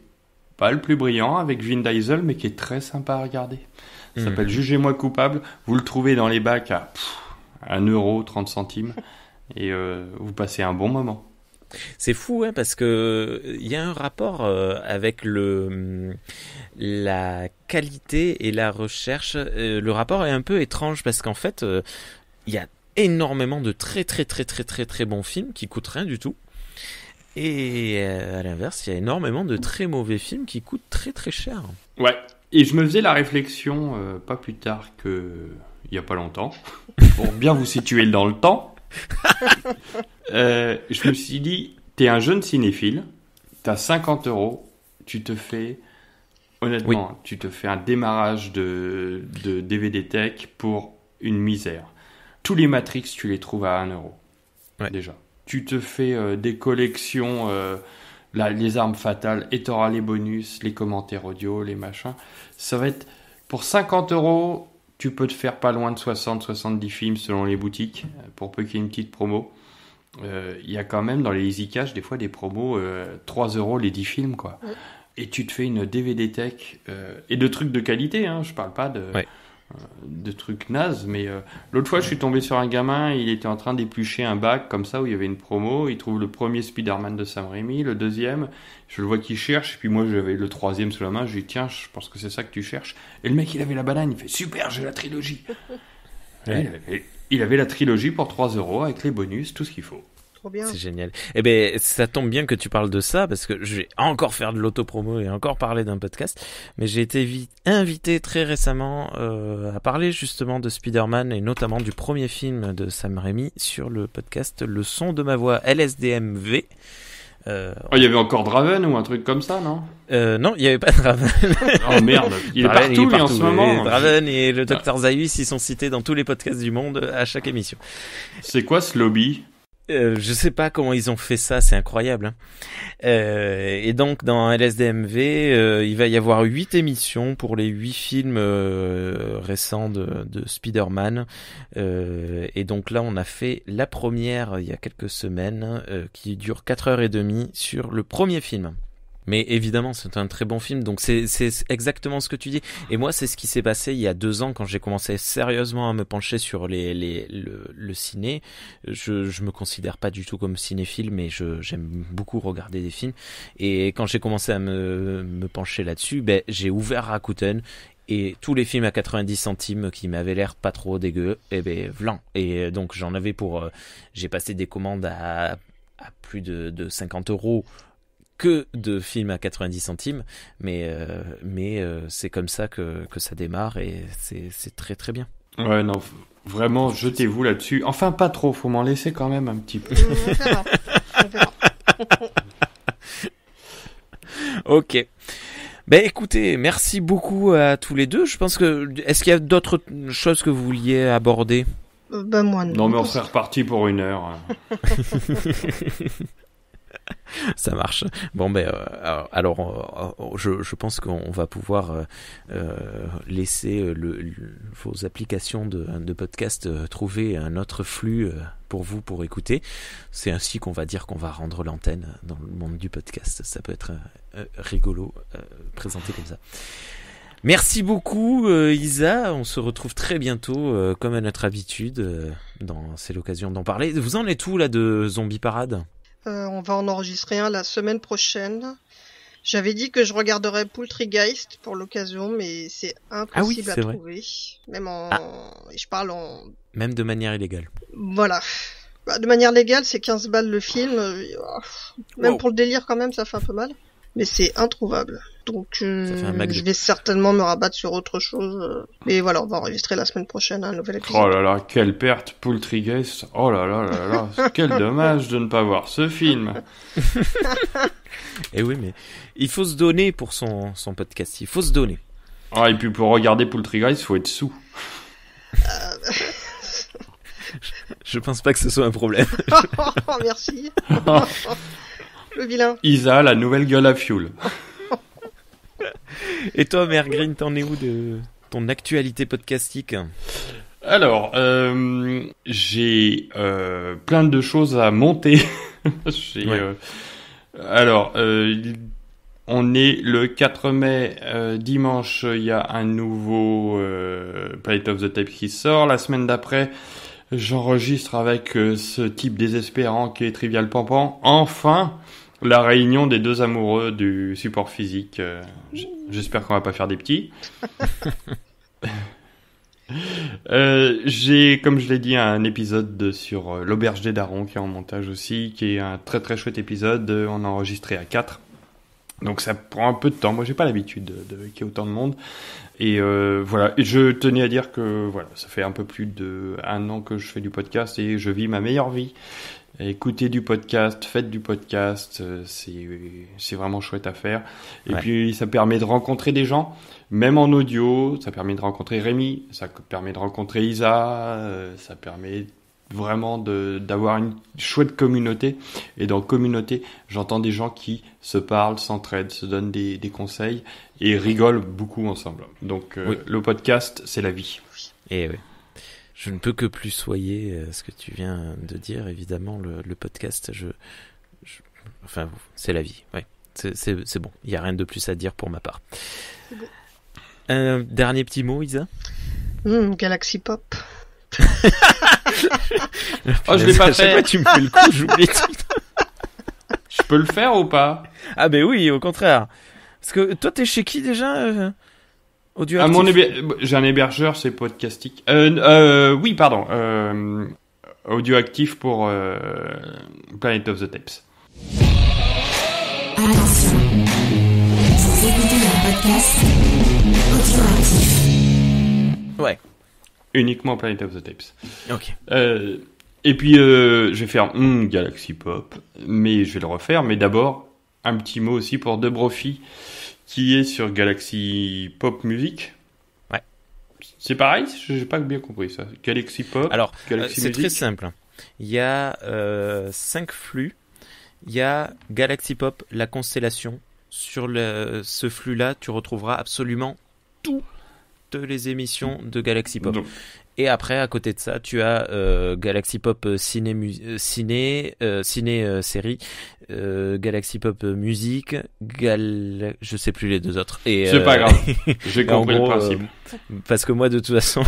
Speaker 4: pas le plus brillant, avec Vin Diesel, mais qui est très sympa à regarder. Ça s'appelle Jugez-moi coupable. Vous le trouvez dans les bacs à 1,30 €, et vous passez un bon moment.
Speaker 2: C'est fou, hein, parce que il y a un rapport avec la qualité et la recherche. Le rapport est un peu étrange parce qu'en fait, il y a énormément de très très très très très très bons films qui coûtent rien du tout. Et à l'inverse, il y a énormément de très mauvais films qui coûtent très très cher.
Speaker 4: Ouais. Et je me faisais la réflexion pas plus tard que il y a pas longtemps, pour bien vous situer dans le temps. Je me suis dit, t'es un jeune cinéphile, t'as 50 €, tu te fais un démarrage de DVD Tech pour une misère. Tous les Matrix, tu les trouves à 1 €.
Speaker 2: Ouais.
Speaker 4: Déjà. Tu te fais des collections Là, les armes fatales, et t'auras les bonus, les commentaires audio, les machins. Ça va être... Pour 50€, tu peux te faire pas loin de 60-70 films selon les boutiques, pour peu qu'il y ait une petite promo. Il y a quand même dans les Easy Cash des fois des promos 3€ les 10 films, quoi.
Speaker 3: Ouais.
Speaker 4: Et tu te fais une DVD tech et de trucs de qualité, hein. Je parle pas
Speaker 2: Ouais.
Speaker 4: de trucs nazes, mais l'autre fois je suis tombé sur un gamin, il était en train d'éplucher un bac comme ça où il y avait une promo, il trouve le premier Spider-Man de Sam Raimi, le deuxième, je le vois qu'il cherche, et puis moi j'avais le troisième sous la main, je lui dis tiens, je pense que c'est ça que tu cherches, et le mec il avait la banane, il fait super, j'ai la trilogie.
Speaker 2: Ouais.
Speaker 4: Il avait la trilogie pour 3€ avec les bonus, tout ce qu'il faut.
Speaker 3: Trop bien.
Speaker 2: C'est génial. Eh ben, ça tombe bien que tu parles de ça parce que je vais encore faire de l'autopromo et encore parler d'un podcast. Mais j'ai été invité très récemment à parler justement de Spider-Man et notamment du premier film de Sam Raimi sur le podcast Le son de ma voix LSDMV.
Speaker 4: Il y avait encore Draven ou un truc comme ça, non?
Speaker 2: Non, il n'y avait pas Draven.
Speaker 4: Oh merde, il est
Speaker 2: Draven,
Speaker 4: partout, lui, en ce moment.
Speaker 2: Et Draven et le Dr Zaius, ils sont cités dans tous les podcasts du monde à chaque émission.
Speaker 4: C'est quoi ce lobby?
Speaker 2: Je sais pas comment ils ont fait ça, c'est incroyable. Hein. Et donc dans LSDMV, il va y avoir 8 émissions pour les 8 films récents de Spider-Man. Et donc là, on a fait la première il y a quelques semaines, qui dure 4h30 sur le premier film. Mais évidemment, c'est un très bon film, donc c'est exactement ce que tu dis. Et moi, c'est ce qui s'est passé il y a 2 ans quand j'ai commencé sérieusement à me pencher sur le ciné. Je me considère pas du tout comme cinéphile, mais j'aime beaucoup regarder des films. Et quand j'ai commencé à me pencher là-dessus, j'ai ouvert Rakuten. Et tous les films à 90 centimes qui m'avaient l'air pas trop dégueux, vlan. Et donc j'en avais j'ai passé des commandes à plus de 50€ que de films à 90 centimes, mais c'est comme ça que ça démarre et c'est très très bien.
Speaker 4: Ouais, non, vraiment, jetez-vous là-dessus. Enfin, pas trop, faut m'en laisser quand même un petit peu.
Speaker 3: On verra.
Speaker 2: Ok. Ben écoutez, merci beaucoup à tous les deux. Je pense est-ce qu'il y a d'autres choses que vous vouliez aborder?
Speaker 3: Moi non.
Speaker 4: Non, mais on serait reparti pour 1 heure.
Speaker 2: Ça marche. Bon alors je pense qu'on va pouvoir laisser vos applications de podcast trouver un autre flux pour vous pour écouter. C'est ainsi qu'on va dire qu'on va rendre l'antenne dans le monde du podcast. Ça peut être rigolo présenté comme ça. Merci beaucoup Isa, on se retrouve très bientôt comme à notre habitude c'est l'occasion d'en parler. Vous en êtes où là de Zombie Parade?
Speaker 3: On va en enregistrer un la semaine prochaine. J'avais dit que je regarderais Poultrygeist pour l'occasion, mais c'est impossible à trouver. Même je parle en...
Speaker 2: Même de manière illégale.
Speaker 3: Voilà. De manière légale, c'est 15 balles le film. Même pour le délire quand même, ça fait un peu mal. Mais c'est introuvable. Donc je vais certainement me rabattre sur autre chose. Mais voilà, on va enregistrer la semaine prochaine un nouvel épisode.
Speaker 4: Oh là là, quelle perte, Poultrygeist. Oh là là là là, quel dommage de ne pas voir ce film.
Speaker 2: Et oui, mais il faut se donner pour son podcast, il faut se donner.
Speaker 4: Ah, et puis pour regarder Poultrygeist, il faut être sous.
Speaker 2: Je pense pas que ce soit un problème.
Speaker 3: Merci. Le vilain.
Speaker 4: Isa, la nouvelle gueule à fioul.
Speaker 2: Et toi, Mère Green, t'en es où de ton actualité podcastique?
Speaker 4: Alors, j'ai plein de choses à monter. On est le 4 mai, dimanche, il y a un nouveau Planet of the Tape qui sort. La semaine d'après, j'enregistre avec ce type désespérant qui est Trivial Pampan. Enfin, la réunion des 2 amoureux du support physique. J'espère qu'on va pas faire des petits. J'ai, comme je l'ai dit, un épisode sur l'auberge des darons qui est en montage aussi, qui est un très très chouette épisode. On a enregistré à 4. Donc ça prend un peu de temps. Moi, j'ai pas l'habitude qu'il y ait autant de monde. Et voilà. Et je tenais à dire que voilà, ça fait un peu plus d'1 an que je fais du podcast et je vis ma meilleure vie. Écoutez du podcast, faites du podcast, c'est vraiment chouette à faire. Et puis ça permet de rencontrer des gens, même en audio. Ça permet de rencontrer Rémi, ça permet de rencontrer Isa, ça permet vraiment d'avoir une chouette communauté. Et dans communauté, j'entends des gens qui se parlent, s'entraident, se donnent des conseils et rigolent beaucoup ensemble. Donc
Speaker 2: Oui.
Speaker 4: le podcast, c'est la vie.
Speaker 2: Et oui. Je ne peux que plus soyer ce que tu viens de dire. Évidemment, le podcast, enfin, c'est la vie. Ouais. C'est bon. Il n'y a rien de plus à dire pour ma part.
Speaker 3: C'est bon.
Speaker 2: Un dernier petit mot, Isa?
Speaker 3: Galaxy Pop.
Speaker 4: Oh, je l'ai pas
Speaker 2: À chaque
Speaker 4: fait.
Speaker 2: fois, tu me fais le coup, j'oublie tout.
Speaker 4: Je peux le faire ou pas?
Speaker 2: Ah ben oui, au contraire. Parce que toi, t'es chez qui déjà Audio
Speaker 4: À
Speaker 2: Actif.
Speaker 4: j'ai un hébergeur, c'est Podcastic. Oui, pardon. Audioactif pour Planet of the Tapes.
Speaker 1: Attention, vous écoutez un podcast audioactif.
Speaker 2: Ouais.
Speaker 4: Uniquement Planet of the Tapes.
Speaker 2: Ok.
Speaker 4: Et puis, je vais faire Galaxy Pop, mais je vais le refaire. Mais d'abord, un petit mot aussi pour Debrofi, qui est sur Galaxy Pop Music.
Speaker 2: Ouais.
Speaker 4: C'est pareil, j'ai pas bien compris ça. Galaxy Pop,
Speaker 2: Alors,
Speaker 4: Galaxy
Speaker 2: c'est
Speaker 4: Music.
Speaker 2: très simple. Il y a 5 flux. Il y a Galaxy Pop, la constellation. Sur ce flux-là, tu retrouveras absolument toutes les émissions de Galaxy Pop.
Speaker 4: Donc,
Speaker 2: Et après, à côté de ça, tu as Galaxy Pop ciné série, Galaxy Pop musique, je sais plus les deux autres. Et
Speaker 4: c'est pas grave, j'ai
Speaker 2: en
Speaker 4: compris
Speaker 2: gros,
Speaker 4: le principe.
Speaker 2: parce que moi, de toute façon,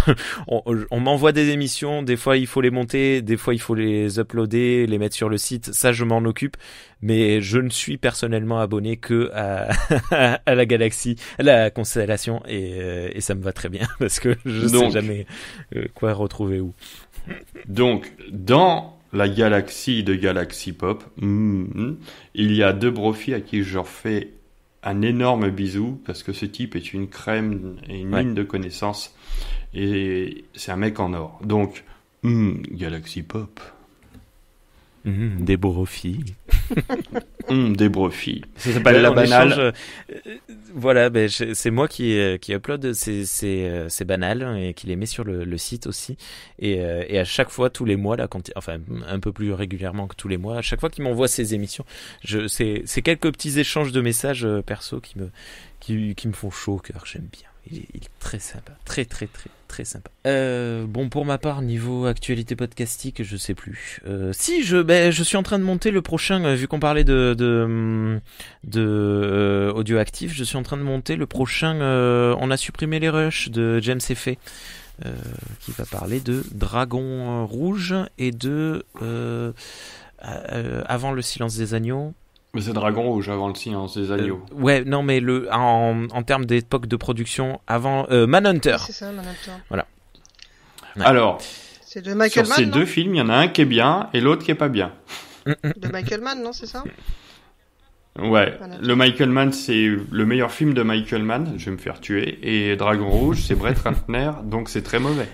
Speaker 2: on m'envoie des émissions. Des fois, il faut les monter. Des fois, il faut les uploader, les mettre sur le site. Ça, je m'en occupe. Mais je ne suis personnellement abonné que à la galaxie, à la constellation. Et ça me va très bien. Parce que je sais jamais quoi retrouver où.
Speaker 4: Donc, dans la galaxie de Galaxy Pop, il y a Debrofi à qui je refais un énorme bisou parce que ce type est une crème et une mine de connaissances et c'est un mec en or. Donc, Galaxy Pop.
Speaker 2: Des Debrofi.
Speaker 4: Debrofi. Ça s'appelle la
Speaker 2: On
Speaker 4: banale.
Speaker 2: échange, voilà, c'est moi qui upload ces banales et qui les met sur le site aussi. Et à chaque fois, tous les mois, là, enfin un peu plus régulièrement que tous les mois, à chaque fois qu'il m'envoie ces émissions, c'est quelques petits échanges de messages perso qui me font chaud au cœur. J'aime bien. Il est très sympa, très très très très sympa. Bon, pour ma part, niveau actualité podcastique, je sais plus. Si je suis en train de monter le prochain, vu qu'on parlait de audio actif, je suis en train de monter le prochain. On a supprimé les rushs de James Effet, qui va parler de Dragon Rouge et de Avant le silence des agneaux.
Speaker 4: Mais c'est Dragon Rouge avant le silence des agneaux.
Speaker 2: Ouais, non, mais en termes d'époque de production, avant Manhunter.
Speaker 3: C'est ça, Manhunter.
Speaker 2: Voilà. Ouais.
Speaker 4: Alors,
Speaker 3: C'est de Michael
Speaker 4: sur
Speaker 3: Mann,
Speaker 4: ces
Speaker 3: non
Speaker 4: deux films, il y en a un qui est bien et l'autre qui est pas bien.
Speaker 3: De Michael Mann, non, c'est ça?
Speaker 4: Ouais,
Speaker 3: Voilà.
Speaker 4: le Michael Mann, c'est le meilleur film de Michael Mann, je vais me faire tuer, et Dragon Rouge, c'est Brett Ratner, donc c'est très mauvais.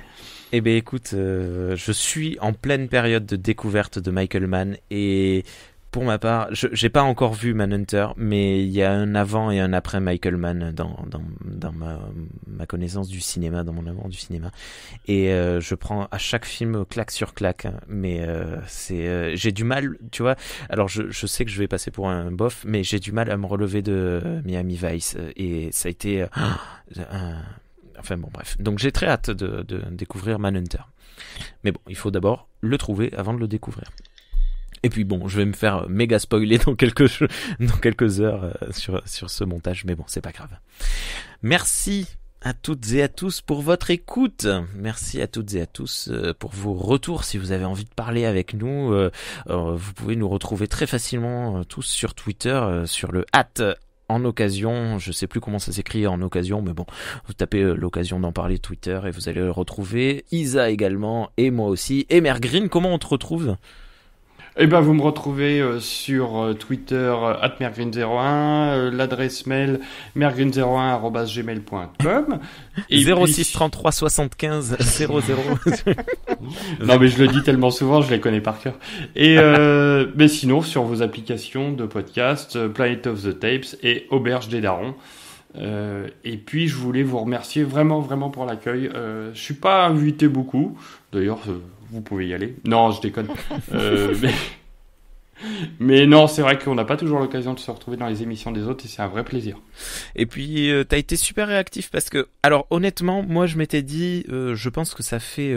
Speaker 2: Eh ben écoute, je suis en pleine période de découverte de Michael Mann et pour ma part, j'ai pas encore vu Manhunter, mais il y a un avant et un après Michael Mann dans ma connaissance du cinéma, dans mon amour du cinéma. Et je prends à chaque film claque sur claque, hein, mais j'ai du mal, tu vois. Alors je sais que je vais passer pour un bof, mais j'ai du mal à me relever de Miami Vice et ça a été enfin bon bref. Donc j'ai très hâte de découvrir Manhunter. Mais bon, il faut d'abord le trouver avant de le découvrir. Et puis bon, je vais me faire méga spoiler dans quelques heures sur ce montage, mais bon, c'est pas grave. Merci à toutes et à tous pour votre écoute. Merci à toutes et à tous pour vos retours. Si vous avez envie de parler avec nous, vous pouvez nous retrouver très facilement tous sur Twitter, sur le @en occasion. Je sais plus comment ça s'écrit en occasion, mais bon, vous tapez l'occasion d'en parler Twitter et vous allez le retrouver. Isa également, et moi aussi. Et Mergreen, comment on te retrouve ?
Speaker 4: Eh ben, vous me retrouvez sur Twitter @mergreen01, l'adresse mail mergreen01@gmail.com.
Speaker 2: 06 33 75 00.
Speaker 4: Non, mais je le dis tellement souvent, je les connais par cœur. Et mais sinon, sur vos applications de podcast, Planet of the Tapes et Auberge des Darons. Et puis, je voulais vous remercier vraiment, vraiment pour l'accueil. Je suis pas invité beaucoup. D'ailleurs, vous pouvez y aller. Non, je déconne. Mais non, c'est vrai qu'on n'a pas toujours l'occasion de se retrouver dans les émissions des autres et c'est un vrai plaisir.
Speaker 2: Et puis t'as été super réactif parce que, alors honnêtement, moi je m'étais dit, je pense que ça fait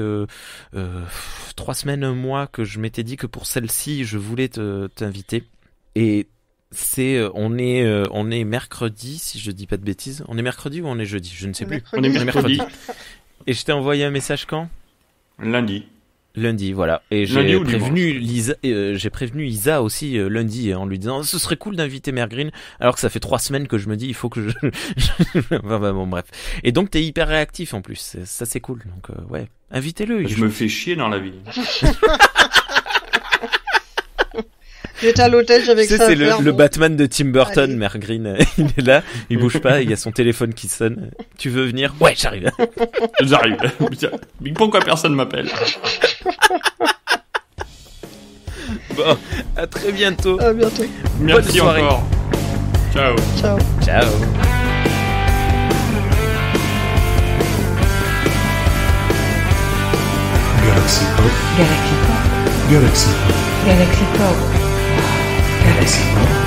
Speaker 2: 3 semaines, un mois que je m'étais dit que pour celle-ci je voulais t'inviter. Et on est mercredi, si je dis pas de bêtises. On est mercredi ou on est jeudi, je ne sais plus.
Speaker 4: On est mercredi.
Speaker 2: Et je t'ai envoyé un message quand ? Lundi, voilà. Et j'ai prévenu Isa aussi lundi en lui disant ce serait cool d'inviter Mère Green, alors que ça fait 3 semaines que je me dis il faut que je bon bref. Et donc t'es hyper réactif en plus, ça c'est cool. Donc ouais, invitez-le.
Speaker 4: Je me fais chier dans la vie.
Speaker 3: J'étais à l'hôtel, j'avais que ça à
Speaker 2: c'est
Speaker 3: faire.
Speaker 2: le Batman de Tim Burton.
Speaker 3: Allez.
Speaker 2: Mère Green, il est là, il bouge pas, il y a son téléphone qui sonne. Tu veux venir ? Ouais, j'arrive.
Speaker 4: J'arrive. Mais pourquoi personne m'appelle ?
Speaker 2: Bon, à très bientôt.
Speaker 3: À bientôt.
Speaker 4: Merci
Speaker 2: Bonne soirée.
Speaker 4: encore. Ciao.
Speaker 3: Ciao.
Speaker 2: Ciao.
Speaker 5: Galaxy Pop.
Speaker 1: Galaxy Pop.
Speaker 5: Galaxy Pop.
Speaker 1: Galaxy Pop.
Speaker 5: Galaxy Pop.